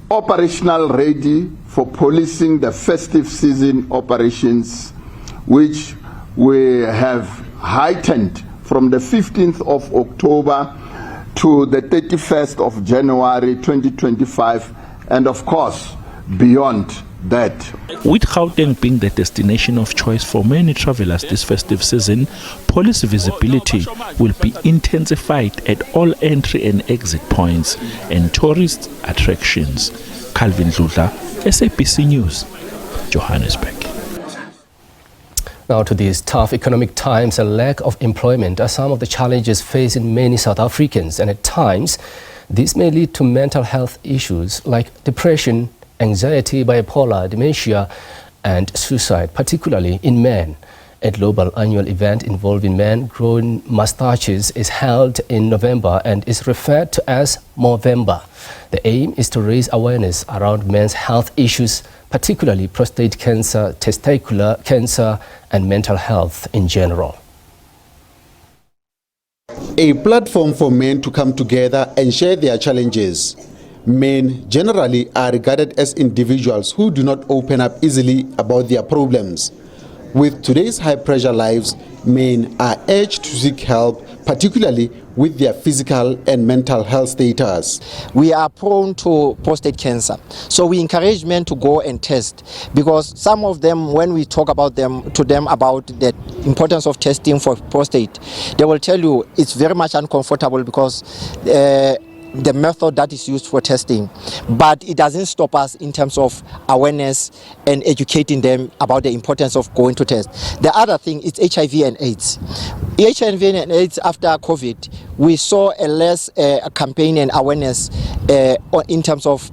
operational ready for policing the festive season operations, which we have heightened from the 15th of October to the 31st of January 2025, and of course beyond that. With Gauteng being the destination of choice for many travelers this festive season, police visibility will be intensified at all entry and exit points and tourist attractions. Calvin Dludla, SABC News, Johannesburg. Now to these tough economic times and lack of employment are some of the challenges facing many South Africans, and at times this may lead to mental health issues like depression, anxiety, bipolar, dementia, and suicide, particularly in men. A global annual event involving men growing mustaches is held in November and is referred to as Movember. The aim is to raise awareness around men's health issues, particularly prostate cancer, testicular cancer, and mental health in general. A platform for men to come together and share their challenges. Men generally are regarded as individuals who do not open up easily about their problems. With today's high-pressure lives, men are urged to seek help, particularly with their physical and mental health status. We are prone to prostate cancer, so we encourage men to go and test, because some of them, when we talk about them about the importance of testing for prostate, they will tell you it's very much uncomfortable because the method that is used for testing, but it doesn't stop us in terms of awareness and educating them about the importance of going to test. The other thing is HIV and AIDS. HIV and AIDS, after COVID, we saw a less campaign and awareness in terms of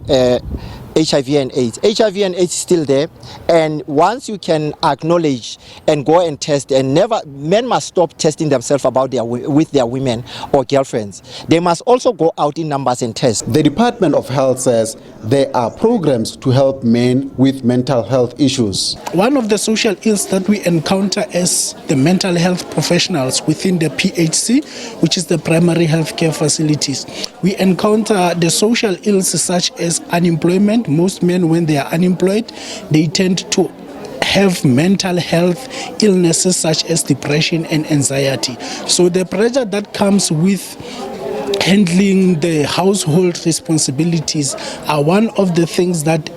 HIV and AIDS. HIV and AIDS is still there, and once you can acknowledge and go and test, and men must stop testing themselves with their women or girlfriends. They must also go out in numbers and test. The Department of Health says there are programs to help men with mental health issues. One of the social ills that we encounter as the mental health professionals within the PHC, which is the primary health care facilities, we encounter the social ills such as unemployment. Most men, when they are unemployed, they tend to have mental health illnesses such as depression and anxiety. So the pressure that comes with handling the household responsibilities are one of the things that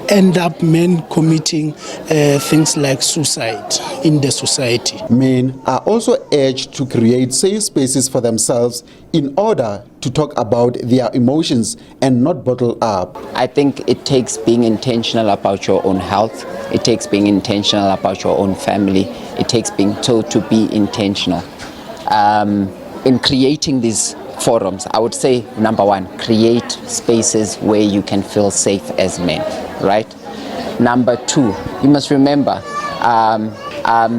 end up men committing things like suicide in the society. Men are also urged to create safe spaces for themselves in order to talk about their emotions and not bottle up. I think it takes being intentional about your own health. It takes being intentional about your own family. It takes being told to be intentional. In creating these forums, I would say, number one, create spaces where you can feel safe as men, right? Number two, you must remember,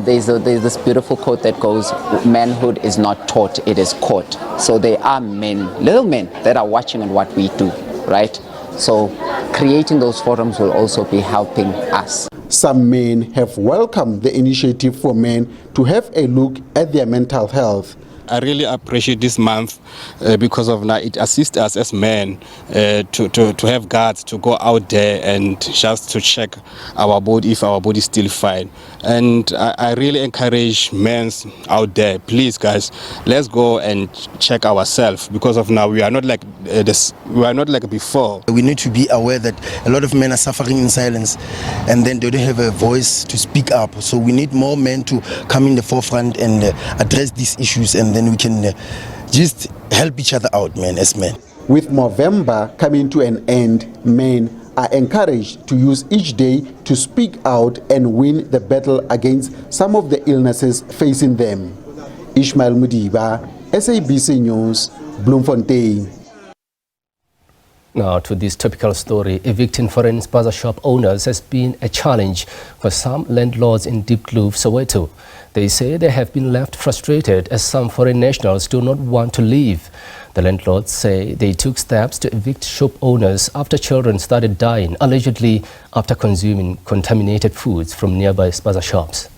there's this beautiful quote that goes, manhood is not taught, it is caught. So there are men, little men, that are watching on what we do, right? So creating those forums will also be helping us. Some men have welcomed the initiative for men to have a look at their mental health. I really appreciate this month because of now it assists us as men to have guards to go out there and just to check our body if our body is still fine. And I really encourage men out there, please guys, let's go and check ourselves because of now we are not like this. We are not like before. We need to be aware that a lot of men are suffering in silence, and then they don't have a voice to speak up. So we need more men to come in the forefront and address these issues, and then we can just help each other out, man, as men. With November coming to an end, men are encouraged to use each day to speak out and win the battle against some of the illnesses facing them. Ishmael Mudiba, SABC News, Bloemfontein. Now to this topical story, evicting foreign Spaza shop owners has been a challenge for some landlords in Diepkloof, Soweto. They say they have been left frustrated as some foreign nationals do not want to leave. The landlords say they took steps to evict shop owners after children started dying, allegedly after consuming contaminated foods from nearby Spaza shops.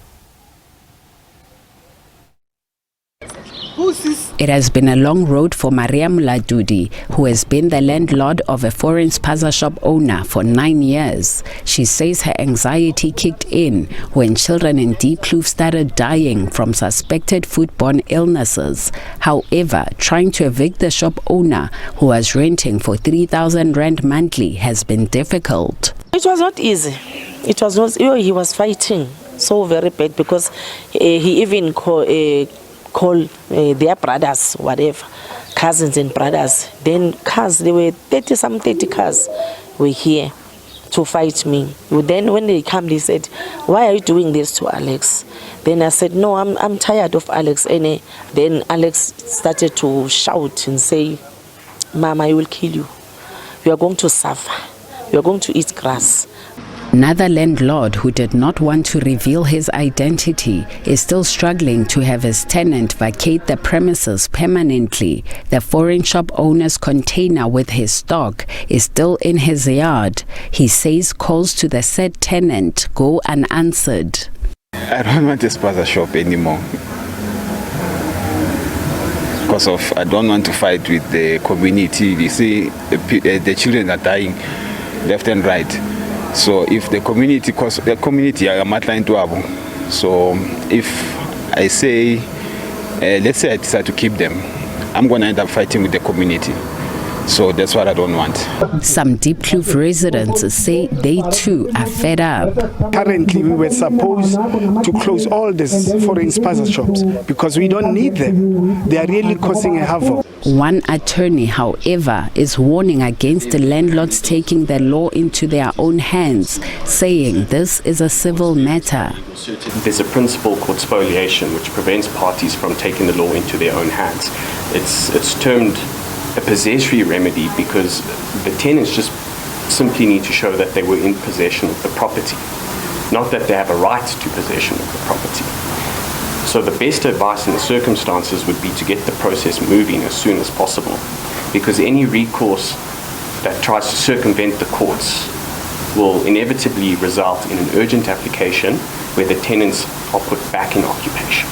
It has been a long road for Maria Muladudi, who has been the landlord of a foreign Spaza shop owner for 9 years. She says her anxiety kicked in when children in Diepkloof started dying from suspected foodborne illnesses. However, trying to evict the shop owner, who was renting for 3,000 rand monthly, has been difficult. It was not easy. It was not. He was fighting so very bad because he even call their brothers, whatever, cousins and brothers. Then cars, there were 30 cars were here to fight me. Then when they come, they said, "Why are you doing this to Alex?" Then I said, "No, I'm tired of Alex." And then Alex started to shout and say, "Mama, I will kill you. You are going to suffer. You are going to eat grass." Another landlord who did not want to reveal his identity is still struggling to have his tenant vacate the premises permanently. The foreign shop owner's container with his stock is still in his yard. He says calls to the said tenant go unanswered. I don't want a Spaza shop anymore because I don't want to fight with the community. You see, the children are dying left and right. So if the community, because the community are matline to Abu. So if I say, let's say I decide to keep them, I'm going to end up fighting with the community. So that's what I don't want. Some Diepkloof residents say they too are fed up. Currently, we were supposed to close all these foreign Spaza shops because we don't need them. They are really causing a havoc. One attorney, however, is warning against the landlords taking the law into their own hands, saying this is a civil matter. There's a principle called spoliation, which prevents parties from taking the law into their own hands. It's termed a possessory remedy because the tenants just simply need to show that they were in possession of the property, not that they have a right to possession of the property. So the best advice in the circumstances would be to get the process moving as soon as possible, because any recourse that tries to circumvent the courts will inevitably result in an urgent application where the tenants are put back in occupation.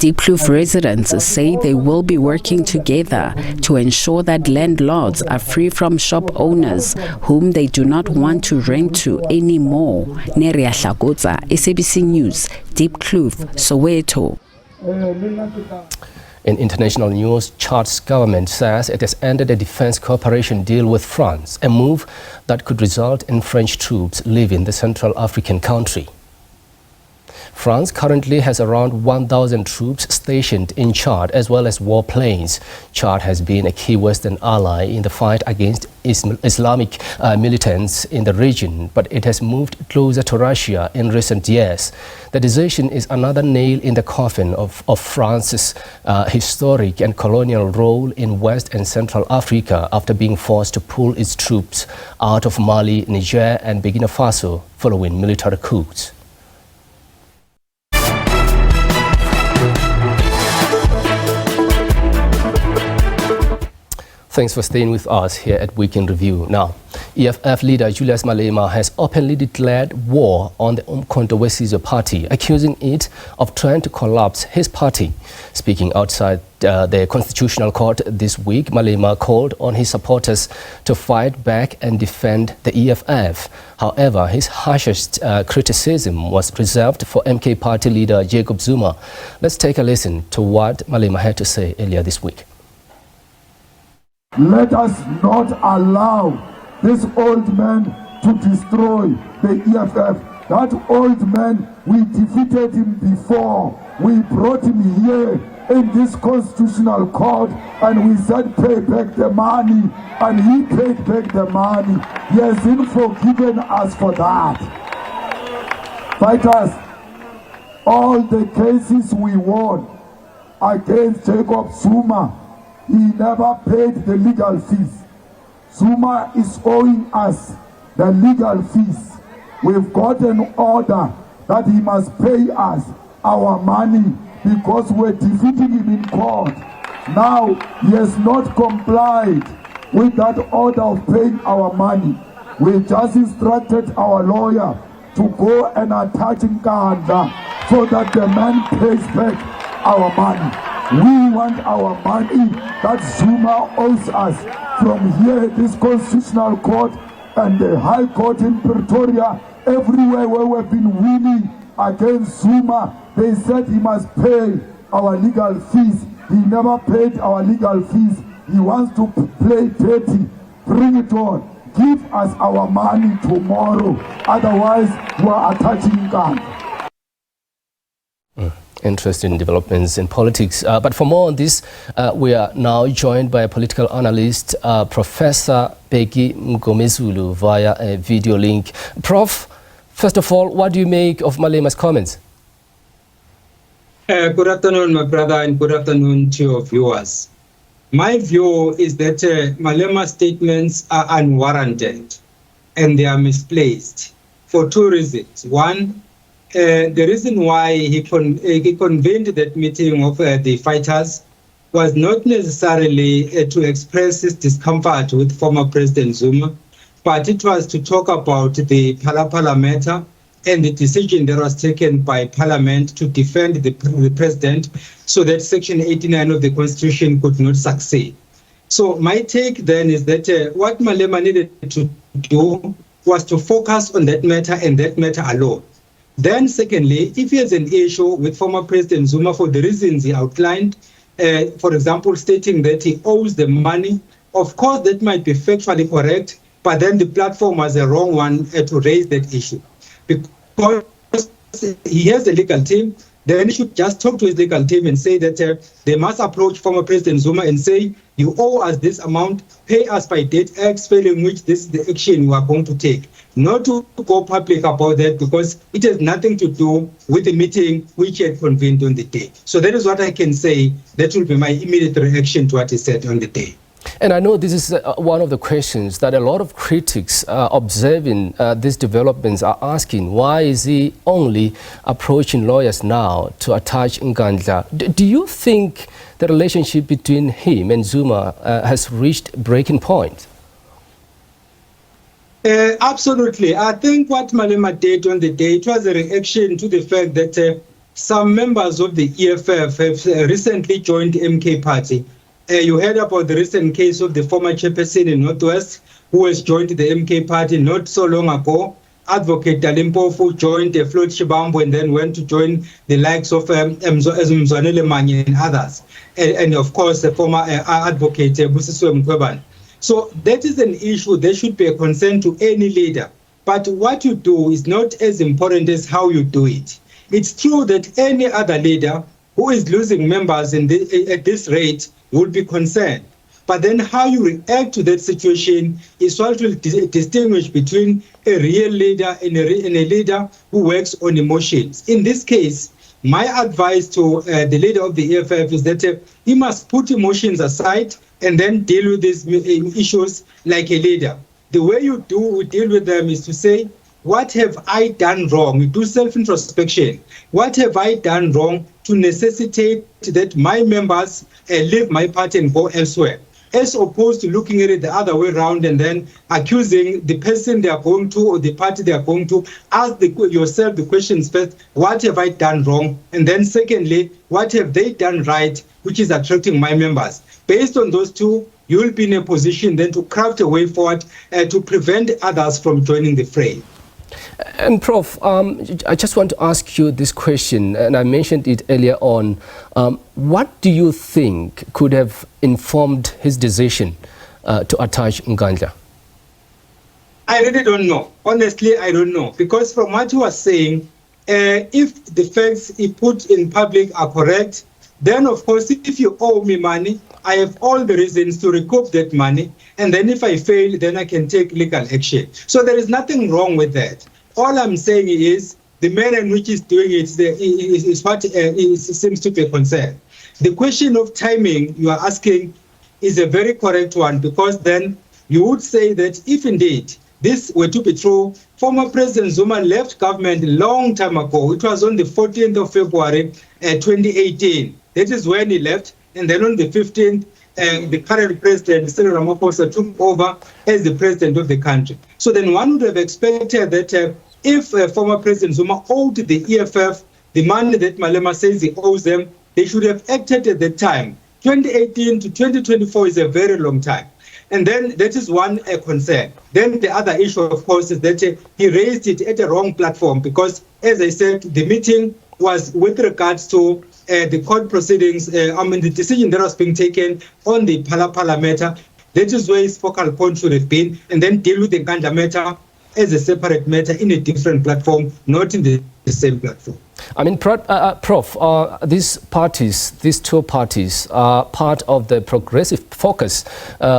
Diepkloof residents say they will be working together to ensure that landlords are free from shop owners whom they do not want to rent to anymore. Neria Hlakotza, SABC News, Diepkloof, Soweto. In international news, Chad's government says it has ended a defense cooperation deal with France, a move that could result in French troops leaving the Central African country. France currently has around 1,000 troops stationed in Chad, as well as warplanes. Chad has been a key Western ally in the fight against Islamic militants in the region, but it has moved closer to Russia in recent years. The decision is another nail in the coffin of France's historic and colonial role in West and Central Africa after being forced to pull its troops out of Mali, Niger and Burkina Faso following military coups. Thanks for staying with us here at Weekend Review. Now, EFF leader Julius Malema has openly declared war on the Umkhonto weSizwe party, accusing it of trying to collapse his party. Speaking outside the Constitutional Court this week, Malema called on his supporters to fight back and defend the EFF. However, his harshest criticism was reserved for MK party leader Jacob Zuma. Let's take a listen to what Malema had to say earlier this week. Let us not allow this old man to destroy the EFF. That old man, we defeated him before. We brought him here in this constitutional court and we said pay back the money, and he paid back the money. He has forgiven us for that. Fighters, all the cases we won against Jacob Zuma, he never paid the legal fees. Zuma is owing us the legal fees. We've got an order that he must pay us our money because we're defeating him in court. Now he has not complied with that order of paying our money. We just instructed our lawyer to go and attach Nkandla so that the man pays back our money. We want our money that Zuma owes us from here, this Constitutional Court and the High Court in Pretoria, everywhere where we've been winning against Zuma. They said he must pay our legal fees. He never paid our legal fees. He wants to play dirty. Bring it on. Give us our money tomorrow. Otherwise, we are attaching guns. Interesting developments in politics. But for more on this, we are now joined by a political analyst, Professor Peggy Mgomezulu, via a video link. Prof, first of all, what do you make of Malema's comments? Good afternoon, my brother, and good afternoon to your viewers. My view is that Malema's statements are unwarranted and they are misplaced for two reasons. One, the reason why he convened that meeting of the fighters was not necessarily to express his discomfort with former President Zuma, but it was to talk about the Phala matter and the decision that was taken by Parliament to defend the President so that Section 89 of the Constitution could not succeed. So my take then is that what Malema needed to do was to focus on that matter and that matter alone. Then secondly, if he has an issue with former President Zuma for the reasons he outlined, for example, stating that he owes the money, of course that might be factually correct, but then the platform was a wrong one to raise that issue. Because he has a legal team, then he should just talk to his legal team and say that they must approach former President Zuma and say, you owe us this amount, pay us by date X, failing which this is the action we are going to take. Not to go public about that because it has nothing to do with the meeting which he had convened on the day. So that is what I can say. That will be my immediate reaction to what he said on the day. And I know this is one of the questions that a lot of critics observing these developments are asking. Why is he only approaching lawyers now to attach Nkandla? Do you think the relationship between him and Zuma has reached breaking point? Absolutely. I think what Malema did on the day, it was a reaction to the fact that some members of the EFF have recently joined the MK party. You heard about the recent case of the former chairperson in Northwest who has joined the MK party not so long ago. Advocate Dalimpofu joined Floyd Shibambo and then went to join the likes of Mzwanele Manye and others. And of course, the former advocate Busiswe Mkweban. So that is an issue that should be a concern to any leader. But what you do is not as important as how you do it. It's true that any other leader who is losing members at this rate will be concerned. But then how you react to that situation is what will distinguish between a real leader and a leader who works on emotions. In this case, my advice to the leader of the EFF is that he must put emotions aside and then deal with these issues like a leader. The way you deal with them is to say, what have I done wrong? You do self-introspection. What have I done wrong to necessitate that my members leave my party and go elsewhere? as opposed to looking at it the other way around and then accusing the person they are going to or the party they are going to. Ask yourself the questions first, what have I done wrong? And then secondly, what have they done right, which is attracting my members? Based on those two, you will be in a position then to craft a way forward to prevent others from joining the fray. And Prof, I just want to ask you this question, and I mentioned it earlier on. What do you think could have informed his decision to attach Nkandla? I really don't know. Honestly, I don't know. Because from what you were saying, if the facts he put in public are correct, then of course, if you owe me money, I have all the reasons to recoup that money. And then if I fail, then I can take legal action. So there is nothing wrong with that. All I'm saying is the manner in which he's doing it is what seems to be a concern. The question of timing you are asking is a very correct one, because then you would say that if indeed this were to be true, former President Zuma left government a long time ago. It was on the 14th of February 2018. That is when he left. And then on the 15th, the current president, Cyril Ramaphosa, took over as the president of the country. So then one would have expected that if former President Zuma owed the EFF the money that Malema says he owes them, they should have acted at that time. 2018 to 2024 is a very long time. And then that is one concern. Then the other issue, of course, is that he raised it at the wrong platform because, as I said, the meeting was with regards to the court proceedings, the decision that was being taken on the Phala matter. That is where his focal point should have been, and then deal with the Nkandla matter as a separate matter in a different platform, not in the same platform. I mean, Prof, these two parties are part of the progressive focus,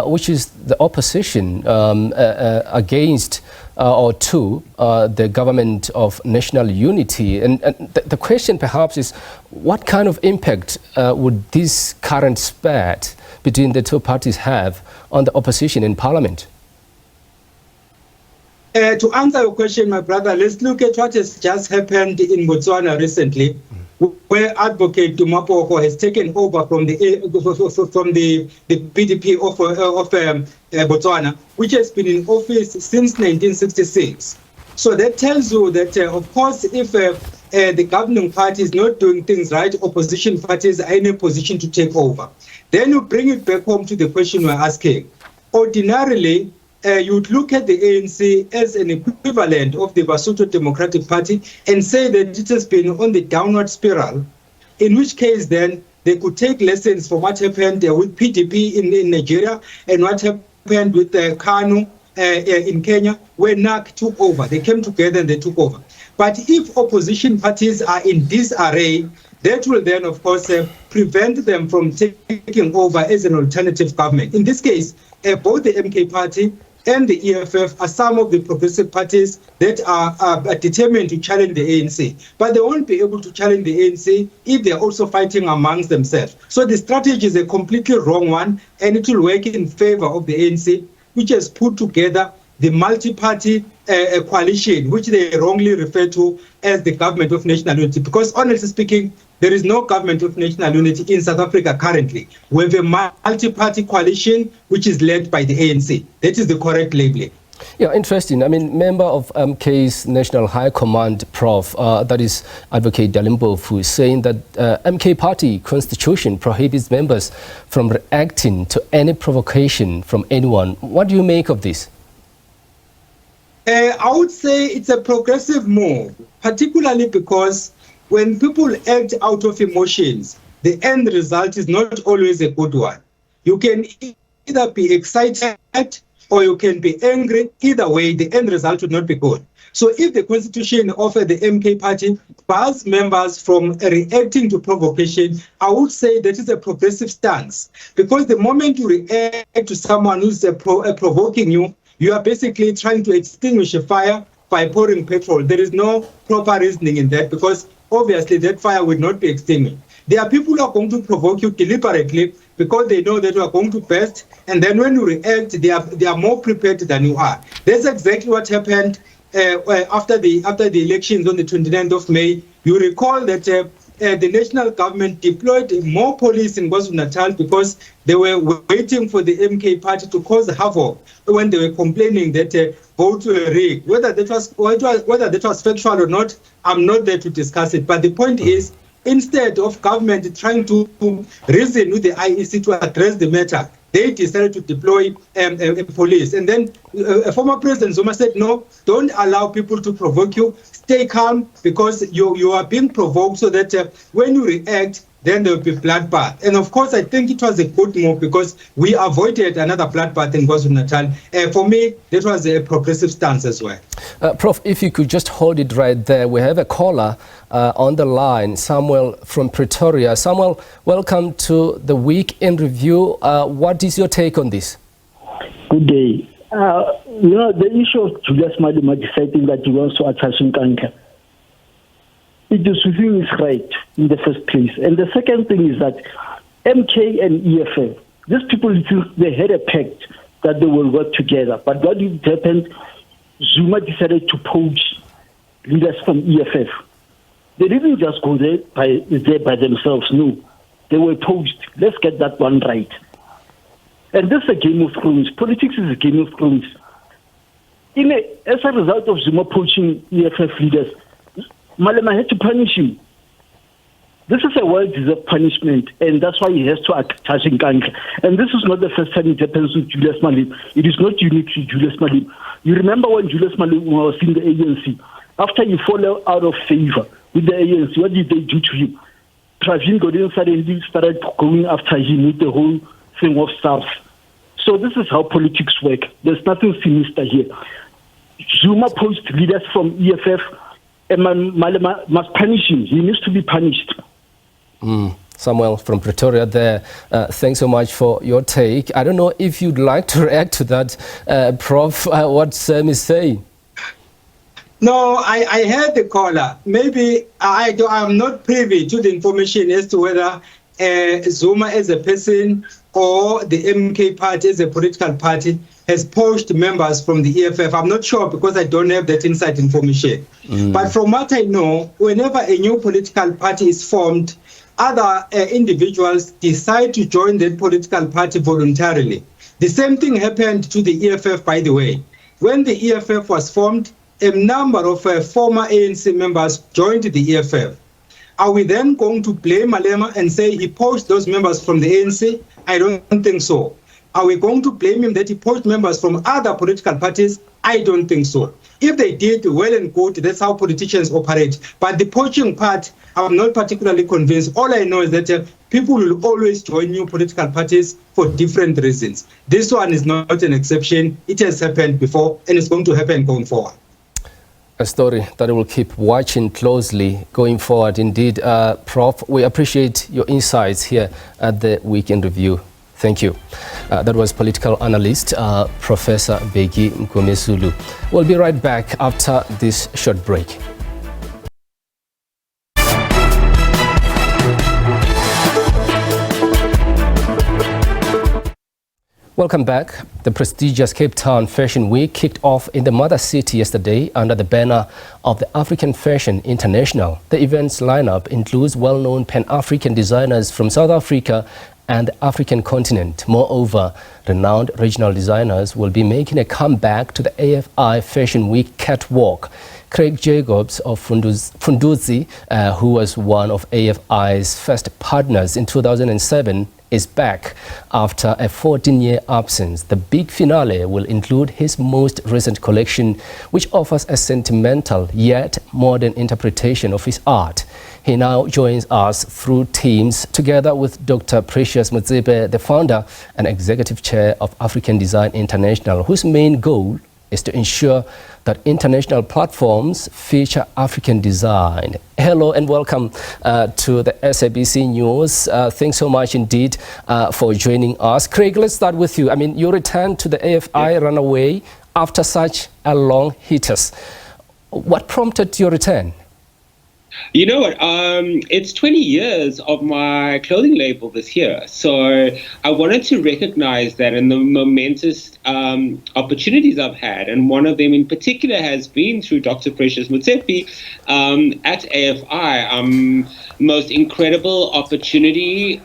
which is the opposition against or to the government of national unity. And the question perhaps is, what kind of impact would this current spat between the two parties have on the opposition in parliament? To answer your question, my brother, let's look at what has just happened in Botswana recently, where Advocate Dumapoko has taken over from the PDP of Botswana, which has been in office since 1966. So that tells you that, of course, if the governing party is not doing things right, opposition parties are in a position to take over. Then you bring it back home to the question we're asking. Ordinarily, you would look at the ANC as an equivalent of the Basotho Democratic Party and say that it has been on the downward spiral, in which case then they could take lessons from what happened with PDP in Nigeria and what happened with KANU in Kenya, where NAC took over. They came together and they took over. But if opposition parties are in disarray, that will then, of course, prevent them from taking over as an alternative government. In this case, both the MK party and the EFF are some of the progressive parties that are determined to challenge the ANC. But they won't be able to challenge the ANC if they're also fighting amongst themselves. So the strategy is a completely wrong one, and it will work in favor of the ANC, which has put together the multi-party coalition, which they wrongly refer to as the government of national unity. Because honestly speaking, there is no government of national unity in South Africa currently. We have a multi-party coalition which is led by the ANC. That is the correct labeling. Yeah, interesting. I mean, member of MK's National High Command, Prof, that is Advocate Dalimbofu, is saying that MK party constitution prohibits members from reacting to any provocation from anyone. What do you make of this? I would say it's a progressive move, particularly because when people act out of emotions, the end result is not always a good one. You can either be excited or you can be angry. Either way, the end result would not be good. So if the constitution offered the MK party bars members from reacting to provocation, I would say that is a progressive stance. Because the moment you react to someone who's provoking you, you are basically trying to extinguish a fire by pouring petrol. There is no proper reasoning in that, because obviously that fire will not be extinguished. There are people who are going to provoke you deliberately because they know that you are going to burst, and then when you react, they are more prepared than you are. That's exactly what happened after the elections on the 29th of May. You recall that the national government deployed more police in KwaZulu-Natal because they were waiting for the MK party to cause havoc when they were complaining that votes were rigged. Whether that was factual or not, I'm not there to discuss it. But the point is, instead of government trying to reason with the IEC to address the matter, they decided to deploy police. And then former President Zuma said, no, don't allow people to provoke you. Stay calm because you are being provoked so that when you react, then there will be bloodbath. And of course, I think it was a good move because we avoided another bloodbath in KwaZulu-Natal. For me, that was a progressive stance as well. Prof, if you could just hold it right there. We have a caller on the line, Samuel from Pretoria. Samuel, welcome to the Week in Review. What is your take on this? Good day. The issue of Julius Malema deciding that he wants to attack Nkanka, it is within his right in the first place. And the second thing is that MK and EFF, these people, they had a pact that they will work together. But what happened, Zuma decided to poach leaders from EFF. They didn't just go there by themselves, no. They were poached. Let's get that one right. And this is a game of thrones. Politics is a game of thrones. As a result of Zuma poaching EFF leaders, Malema had to punish him. This is a well-deserved punishment, and that's why he has to attack Nkanka. And this is not the first time it happens with Julius Malema. It is not unique to Julius Malema. You remember when Julius Malema was in the ANC, after he fell out of favor with the ANC, what did they do to him? Pravin Gordhan suddenly started going after him with the whole thing of SARS. So this is how politics work. There's nothing sinister here. Zuma poached leaders from EFF, and Malema must punish him. He needs to be punished. Samuel from Pretoria there. Thanks so much for your take. I don't know if you'd like to react to that, Prof, what Sam is saying. No, I heard the caller. Maybe I'm not privy to the information as to whether Zuma as a person or the MK party as a political party has poached members from the EFF. I'm not sure because I don't have that inside information. But from what I know, whenever a new political party is formed, other individuals decide to join that political party voluntarily. The same thing happened to the EFF, by the way. When the EFF was formed, a number of former ANC members joined the EFF. Are we then going to blame Malema and say he poached those members from the ANC? I don't think so. Are we going to blame him that he poached members from other political parties? I don't think so. If they did, well and good, that's how politicians operate. But the poaching part, I'm not particularly convinced. All I know is that people will always join new political parties for different reasons. This one is not an exception. It has happened before, and it's going to happen going forward. A story that we'll keep watching closely going forward. Indeed, Prof, we appreciate your insights here at the Week in Review. Thank you. That was political analyst, Professor Bheki Mgomezulu. We'll be right back after this short break. Welcome back. The prestigious Cape Town Fashion Week kicked off in the mother city yesterday under the banner of the African Fashion International. The event's lineup includes well-known Pan-African designers from South Africa and the African continent. Moreover, renowned regional designers will be making a comeback to the AFI Fashion Week catwalk. Craig Jacobs of Funduzi, who was one of AFI's first partners in 2007, is back after a 14-year absence. The big finale will include his most recent collection, which offers a sentimental yet modern interpretation of his art. He now joins us through Teams together with Dr. Precious Mutsipe, the founder and executive chair of African Design International, whose main goal is to ensure that international platforms feature African design. Hello and welcome to the SABC News. Thanks so much indeed for joining us. Craig, let's start with you. I mean, you returned to the AFI runaway after such a long hiatus. What prompted your return? You know what? It's 20 years of my clothing label this year. So I wanted to recognize that and the momentous opportunities I've had. And one of them in particular has been through Dr. Precious Motsepe at AFI. Most incredible opportunity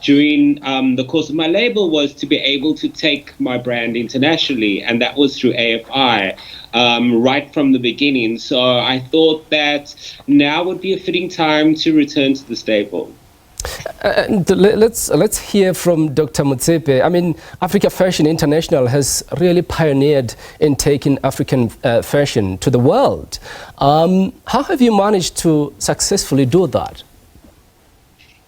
during the course of my label was to be able to take my brand internationally. And that was through AFI. Right from the beginning. So I thought that now would be a fitting time to return to the stable. Let's hear from Dr. Motsepe. I mean, Africa Fashion International has really pioneered in taking African fashion to the world. How have you managed to successfully do that?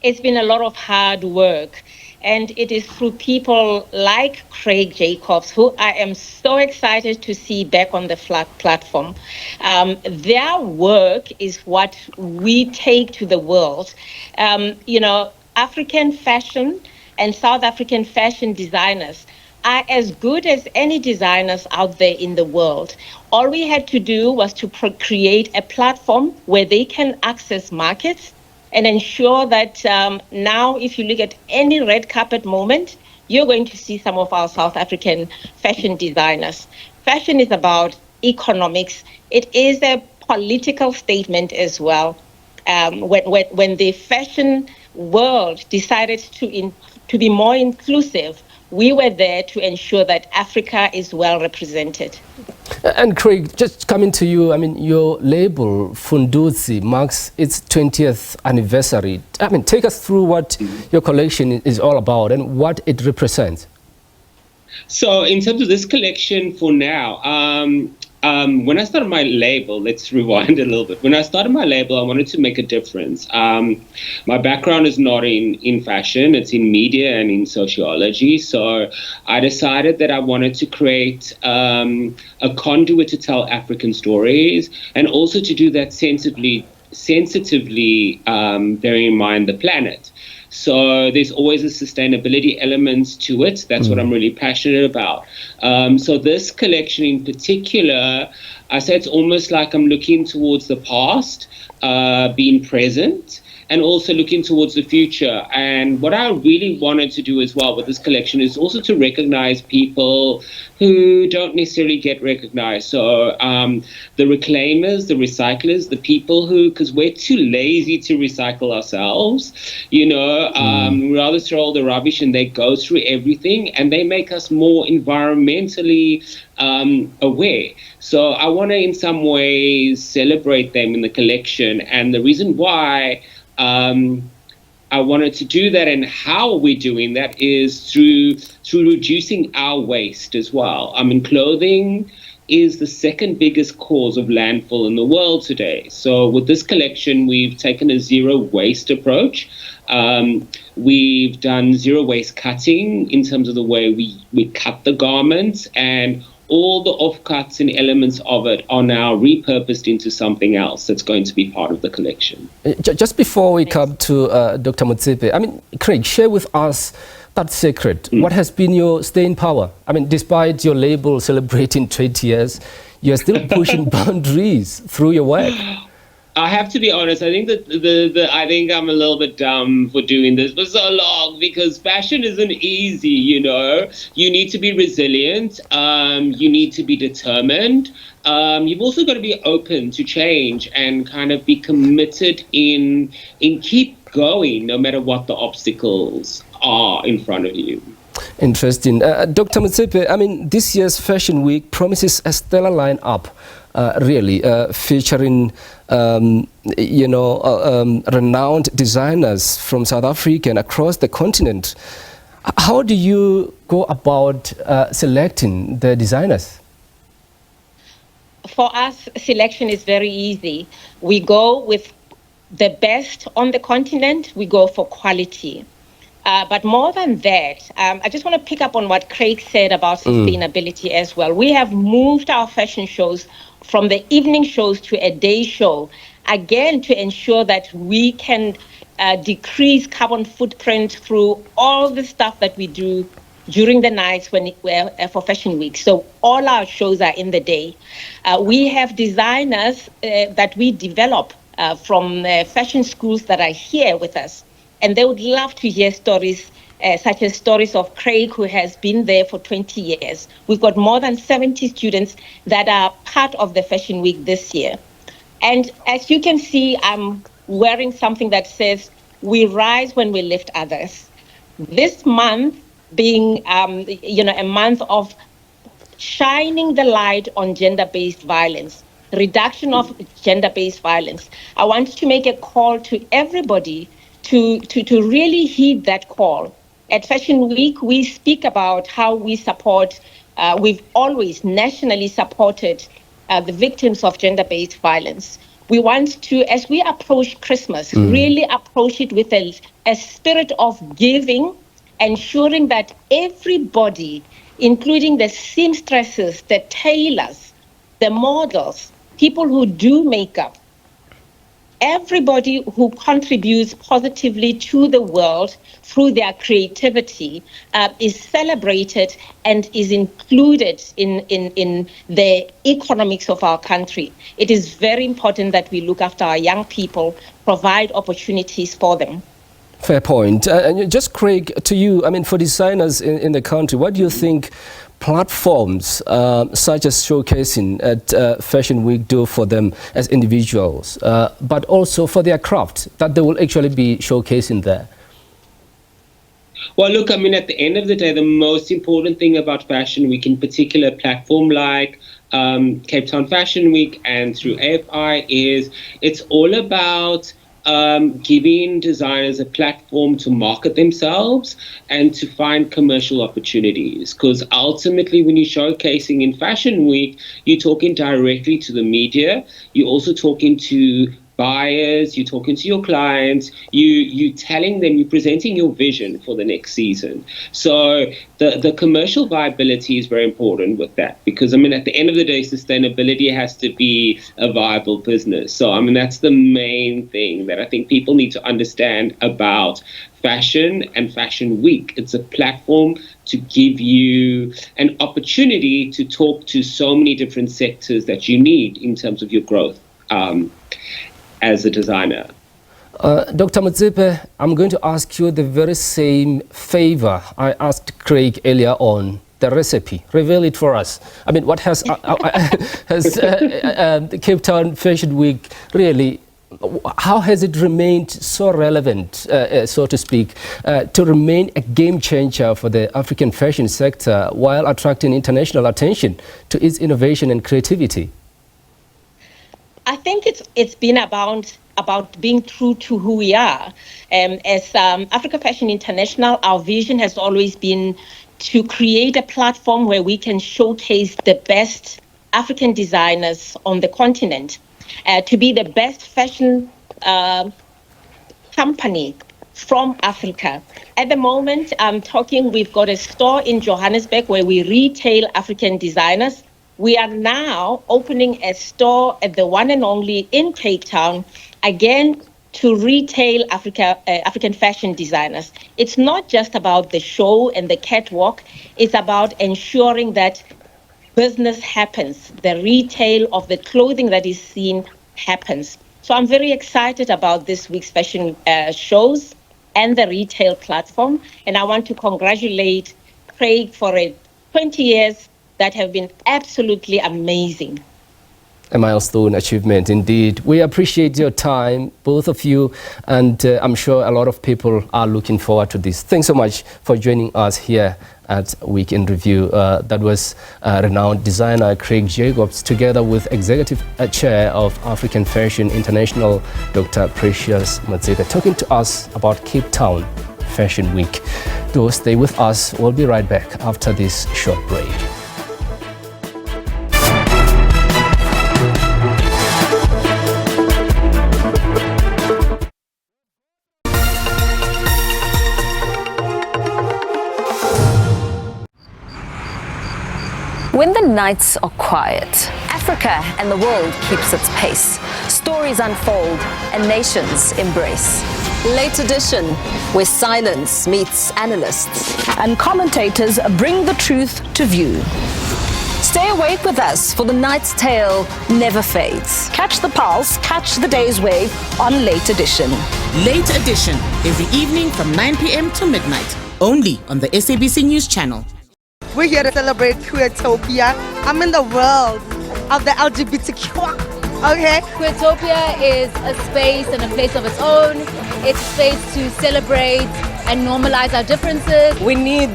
It's been a lot of hard work. And it is through people like Craig Jacobs, who I am so excited to see back on the platform. Their work is what we take to the world. You know, African fashion and South African fashion designers are as good as any designers out there in the world. All we had to do was to create a platform where they can access markets and ensure that now if you look at any red carpet moment, you're going to see some of our South African fashion designers. Fashion is about economics. It is a political statement as well. When the fashion world decided to be more inclusive, we were there to ensure that Africa is well represented. And Craig, just coming to you, I mean, your label, Funduzi, marks its 20th anniversary. I mean, take us through what your collection is all about and what it represents. So in terms of this collection for now, when I started my label, let's rewind a little bit. When I started my label, I wanted to make a difference. My background is not in fashion, it's in media and in sociology. So I decided that I wanted to create a conduit to tell African stories and also to do that sensitively bearing in mind the planet. So there's always a sustainability element to it. That's what I'm really passionate about. So this collection in particular, I say it's almost like I'm looking towards the past, being present, and also looking towards the future. And what I really wanted to do as well with this collection is also to recognize people who don't necessarily get recognized. So the reclaimers, the recyclers, the people who, because we're too lazy to recycle ourselves, you know, we rather throw all the rubbish and they go through everything and they make us more environmentally aware. So I want to in some ways celebrate them in the collection. And the reason why I wanted to do that and how we're doing that is through reducing our waste as well. I mean, clothing is the second biggest cause of landfill in the world today. So with this collection, we've taken a zero waste approach. We've done zero waste cutting in terms of the way we cut the garments, and all the offcuts and elements of it are now repurposed into something else that's going to be part of the collection. Just before we come to Dr. Motsepe, I mean, Craig, share with us that secret. What has been your staying power? I mean, despite your label celebrating 20 years, you're still pushing boundaries through your work. I have to be honest. I think that I think I'm a little bit dumb for doing this for so long, because fashion isn't easy. You know, you need to be resilient. You need to be determined. You've also got to be open to change and kind of be committed in keep going no matter what the obstacles are in front of you. Interesting. Dr. Motsepe, I mean, this year's Fashion Week promises a stellar lineup, really, featuring, renowned designers from South Africa and across the continent. How do you go about selecting the designers? For us, selection is very easy. We go with the best on the continent. We go for quality. But more than that, I just want to pick up on what Craig said about sustainability as well. We have moved our fashion shows from the evening shows to a day show, again, to ensure that we can decrease carbon footprint through all the stuff that we do during the nights for Fashion Week. So all our shows are in the day. We have designers that we develop from fashion schools that are here with us. And they would love to hear stories such as stories of Craig, who has been there for 20 years. We've got more than 70 students that are part of the Fashion Week this year. And as you can see, I'm wearing something that says, "We rise when we lift others." This month being, a month of shining the light on gender-based violence, reduction of gender-based violence, I want to make a call to everybody to really heed that call. At Fashion Week, we speak about how we support, we've always nationally supported the victims of gender-based violence. We want to, as we approach Christmas, really approach it with a spirit of giving, ensuring that everybody, including the seamstresses, the tailors, the models, people who do makeup, everybody who contributes positively to the world through their creativity is celebrated and is included in the economics of our country. It is very important that we look after our young people, provide opportunities for them. Fair point. And just Craig, to you, I mean, for designers in the country, what do you think platforms such as showcasing at Fashion Week do for them as individuals, but also for their craft, that they will actually be showcasing there? Well, look, I mean, at the end of the day, the most important thing about Fashion Week, in particular, a platform like Cape Town Fashion Week and through AFI, is it's all about giving designers a platform to market themselves and to find commercial opportunities. Because ultimately, when you're showcasing in Fashion Week, you're talking directly to the media. You're also talking to buyers, you're talking to your clients, you telling them, you're presenting your vision for the next season. So the commercial viability is very important with that, because I mean, at the end of the day, sustainability has to be a viable business. So I mean, that's the main thing that I think people need to understand about fashion and Fashion Week. It's a platform to give you an opportunity to talk to so many different sectors that you need in terms of your growth as a designer. Dr. Motsepe, I'm going to ask you the very same favor I asked Craig earlier on, the recipe. Reveal it for us. I mean, what has the Cape Town Fashion Week really, how has it remained so relevant, so to speak, to remain a game changer for the African fashion sector while attracting international attention to its innovation and creativity? I think it's been about being true to who we are. As Africa Fashion International, our vision has always been to create a platform where we can showcase the best African designers on the continent, to be the best fashion company from Africa. At the moment, I'm talking, we've got a store in Johannesburg where we retail African designers. We are now opening a store at the one and only in Cape Town, again, to retail African fashion designers. It's not just about the show and the catwalk. It's about ensuring that business happens. The retail of the clothing that is seen happens. So I'm very excited about this week's fashion shows and the retail platform. And I want to congratulate Craig for 20 years that have been absolutely amazing. A milestone achievement indeed. We appreciate your time, both of you, and I'm sure a lot of people are looking forward to this. Thanks so much for joining us here at Week in Review. That was renowned designer Craig Jacobs, together with Executive Chair of African Fashion International, Dr. Precious Motsepe, talking to us about Cape Town Fashion Week. Do stay with us. We'll be right back after this short break. When the nights are quiet, Africa and the world keeps its pace. Stories unfold and nations embrace. Late Edition, where silence meets analysts and commentators bring the truth to view. Stay awake with us, for the night's tale never fades. Catch the pulse, catch the day's wave on Late Edition. Late Edition, every evening from 9 p.m. to midnight, only on the SABC News Channel. We're here to celebrate Queertopia. I'm in the world of the LGBTQ. Okay. Queertopia is a space and a place of its own. It's a space to celebrate and normalize our differences. We need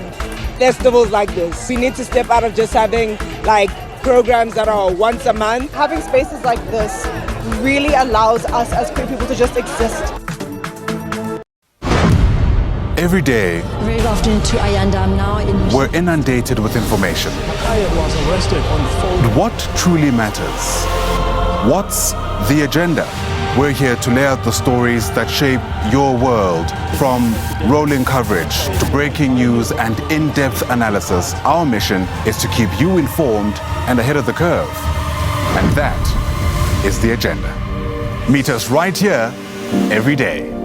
festivals like this. We need to step out of just having like programs that are once a month. Having spaces like this really allows us as queer people to just exist. Every day, very often to Ayanda, I'm now we're inundated with information. Was arrested on the phone. But what truly matters? What's the agenda? We're here to lay out the stories that shape your world. From rolling coverage to breaking news and in-depth analysis, our mission is to keep you informed and ahead of the curve. And that is the agenda. Meet us right here every day.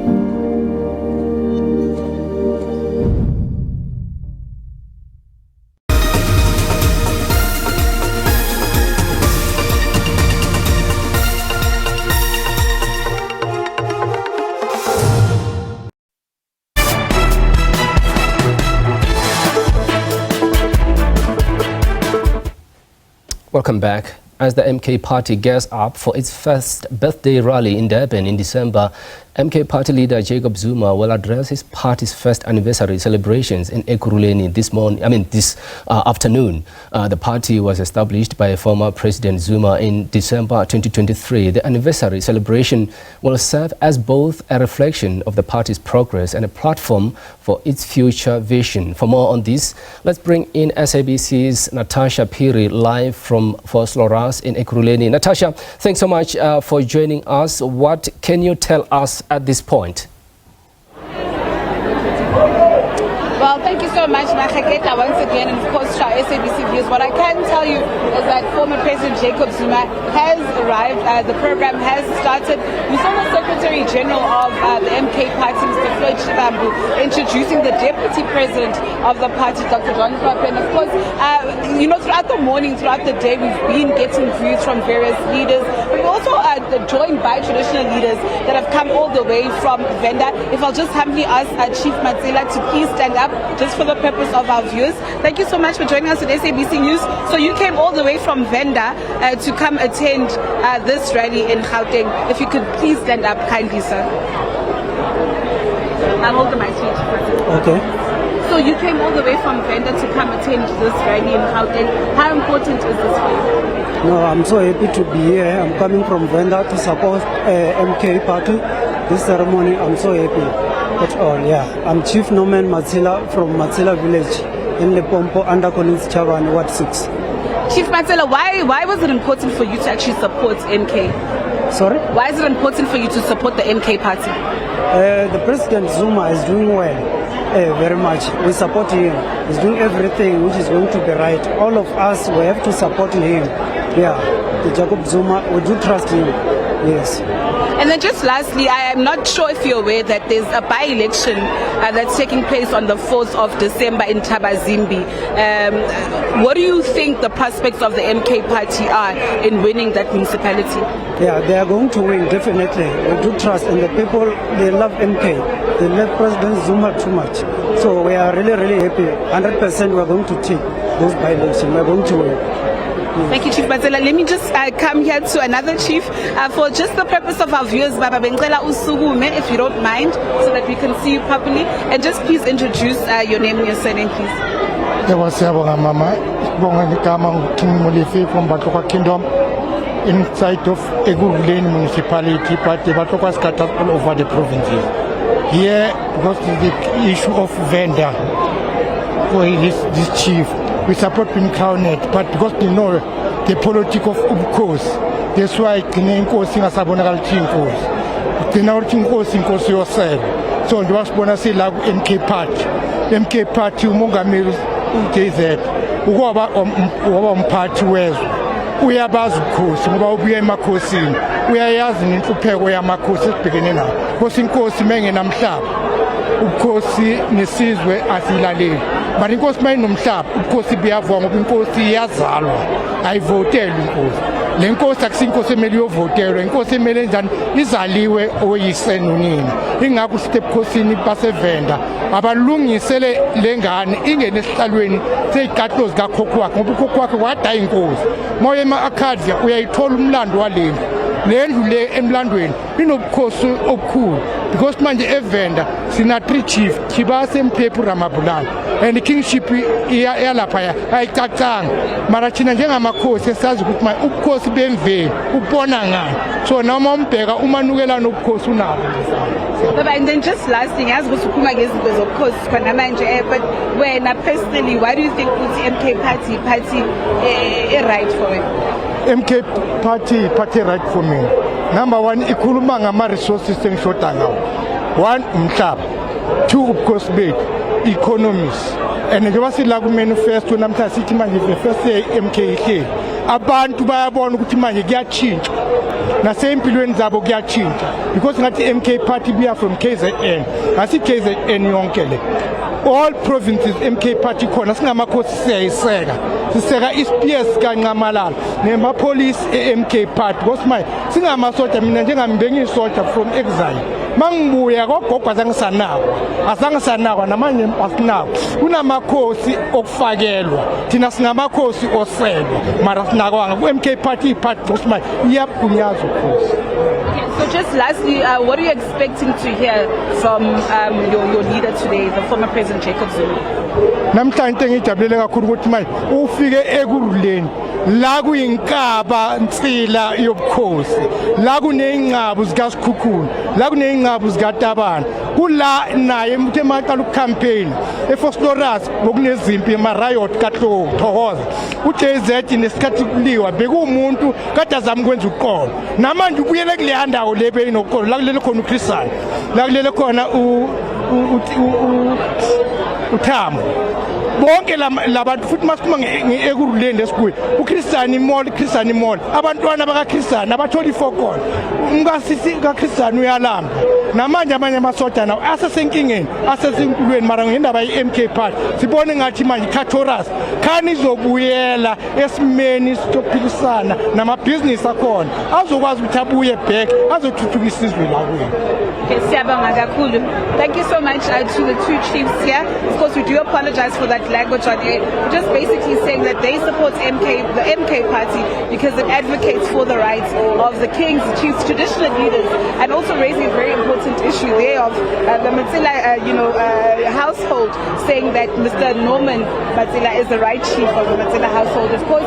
Welcome back. As the MK party gears up for its first birthday rally in Durban in December, MK party leader Jacob Zuma will address his party's first anniversary celebrations in Ekurhuleni this afternoon. The party was established by former President Zuma in December 2023. The anniversary celebration will serve as both a reflection of the party's progress and a platform for its future vision. For more on this, let's bring in SABC's Natasha Piri live from Fos Loras in Ekurhuleni. Natasha, thanks so much for joining us. What can you tell us at this point? Well, thank you so much, Nakaketa, once again, and of course to our SABC viewers. What I can tell you is that former President Jacob Zuma has arrived. The program has started. We saw the Secretary General of the MK party, Mr. Floyd Shivambu, introducing the Deputy President of the party, Dr. John Kwape. And of course, throughout the morning, throughout the day, we've been getting views from various leaders. But we also joined by traditional leaders that have come all the way from Venda. If I'll just humbly ask Chief Matsela to please stand up just for the purpose of our viewers. Thank you so much for joining us at SABC News. So you came all the way from Venda to come attend this rally in Gauteng. If you could please stand up kindly, sir. I'll hold the mic to you. Okay. So you came all the way from Venda to come attend this rally in Gauteng. How important is this for you? No, I'm so happy to be here. I'm coming from Venda to support MK party. This ceremony, I'm so happy. At all, yeah. I'm Chief Norman Matsela from Matsela Village in Lepompo, under Collins Chavani, Ward 6. Chief Matsela, why was it important for you to actually support MK? Sorry? Why is it important for you to support the MK party? The President Zuma is doing well, very much. We support him. He's doing everything which is going to be right. All of us, we have to support him. Yeah, the Jacob Zuma, we do trust him. Yes. And then just lastly, I am not sure if you're aware that there's a by-election that's taking place on the 4th of December in Thabazimbi. What do you think the prospects of the MK party are in winning that municipality? Yeah, they are going to win, definitely. We do trust, and the people, they love MK. They love President Zuma too much. So we are really, really happy. 100% we are going to take those by-elections. We are going to win. Thank you, Chief Matsela. Let me just come here to another chief for just the purpose of our viewers, Baba Bengcela Usugume, if you don't mind, so that we can see you properly. And just please introduce your name and your surname, please. Mama, from Batoka Kingdom, inside of Ekurhuleni municipality, but the Batoka is scattered all over the provinces. Here, because the issue of vendor for this chief. We support being crowned, but because they know the politics of Ubkos, that's why Kinenko sing a sabonal chinkos. The now chinkos yourself. So you was born to say like MK party, Mungamir, UTZ, Uwa party where we are Bazukos, we are Makosin, we are Yazin to pay where Makos is beginning now. Because in course, Meng and Amshab. ubukhosi nesizwe asilaleli but inkosi mayinomhlaba ubukhosi buyavuma ngoba inkosi iyazalwa ayivotelwa inkosi le nkosi akusinkosi emele yovotelwa inkosi emele njani izaliwe oyise nonina ingakho sithi ebukhosini basevenda abalungisele lengane ingene esihlalweni seyigaqo zikakhokho wakhe ngoba ukhokho wakhe wadaya inkosi moya ema-Arcadia uyayithola umlando walendlu lendlu le emlandweni inobukhosi obukhulu because manje evenda sina 3 chief Tibz Mphephu Ramabulana and kingship yalaphaya ayicacanga mara thina njengamakhosi esazi ukuthi manje ubukhosi bemveli ubona ngani so noma umbheka umanukelana ubukhosi unabo. And then just last thing, as ukhuluma ngezinto zobukhosi khona manje but wena personally why do you think ukuthi MK party right for it? MK party right for me. Number 1 ikhuluma ngama resources engishoda ngawo. 1 umhlaba, 2 ubukhosi bethu, economies. And njengoba sila ku manifesto namhla sithi manje the first year MK ihleli. Abantu bayabona ukuthi manje kuyatshintsha. Nasempilweni zabo kuyatshintsha because ngathi MK party buya from KZN. Asi KZN yonke le. All provinces MK party khona singamakhosi siyayiseka. Siseka iSPS kaNcamalala nemapolice eMK party because manje singamasoja mina njengambengisoja from exile mangibuya kogogo azangisanakwa namanje asinakwa kunamakhosi okufakelwa thina singamakhosi oselwa mara sinakwanga ku MK party because manje iyaphunyazwa ukhosi. So just lastly, what are you expecting to hear from your leader today, the former President Jacob Zuma? Namhlanje ngijabulele kakhulu ukuthi manje ufike ekuruleni la kuyinkaba nsila yobukhosi la kuneyingcabo zikaSikhukhulu la kuneyingcabo zikaTabana kula naye muthe maqala ukucampaign eFosloras ngokunezimpi ema-riot kaThokoza uJZ nesikhathi kuliwa bekumuntu kade azama ukwenza uqolo namanje ubuyele kuleya ndawo le beyinoqolo la kulele khona uChristian la kulele khona uThambo bonke labantu futhi masikhuluma ngekuruleni lesikuye uChristian Mall abantwana bakaChristian abathola ifokolo umkasisi kaChristian uyalamba namanje amanye amasoja nawo asesenkingeni asesenkulweni mara ngendaba ye-MK party sibone ngathi manje iCatorus khani izobuyela esimeni sitophilisana namabhizinisi akhona azokwazi ukuthi abuye back azothuthukisa isizwe lakuyo. Okay, siyabonga kakhulu. Thank you so much to the 2 chiefs here. Of course, we do apologize for that language on air. We're just basically saying that they support the MK party because it advocates for the rights of the kings, the chiefs, traditional leaders, and also raising a very important issue there of the Matsila, household, saying that Mr. Norman Matsila is the right chief of the Matsila household. Of course,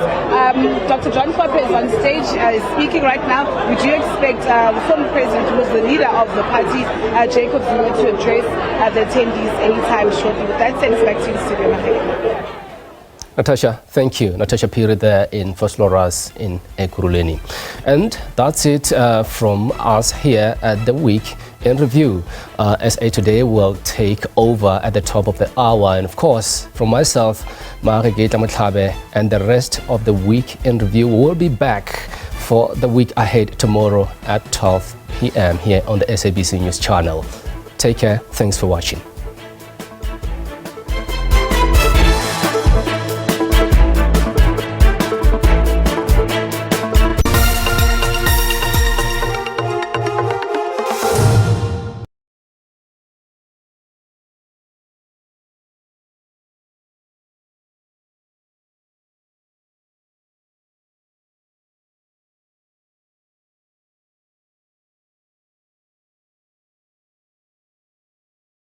Dr. John Papa is on stage speaking right now. We do expect the former president, who is the leader of the party, Jacob Zuma, to address the attendees anytime shortly. With that said, it's back to the studio. Natasha, thank you. Natasha Piri there in Fosloras in Ekurhuleni. And that's it from us here at the Week in Review. SA Today will take over at the top of the hour. And of course, from myself, Marigeta Mutlabe, and the rest of the Week in Review will be back for the week ahead tomorrow at 12 p.m. here on the SABC News channel. Take care. Thanks for watching.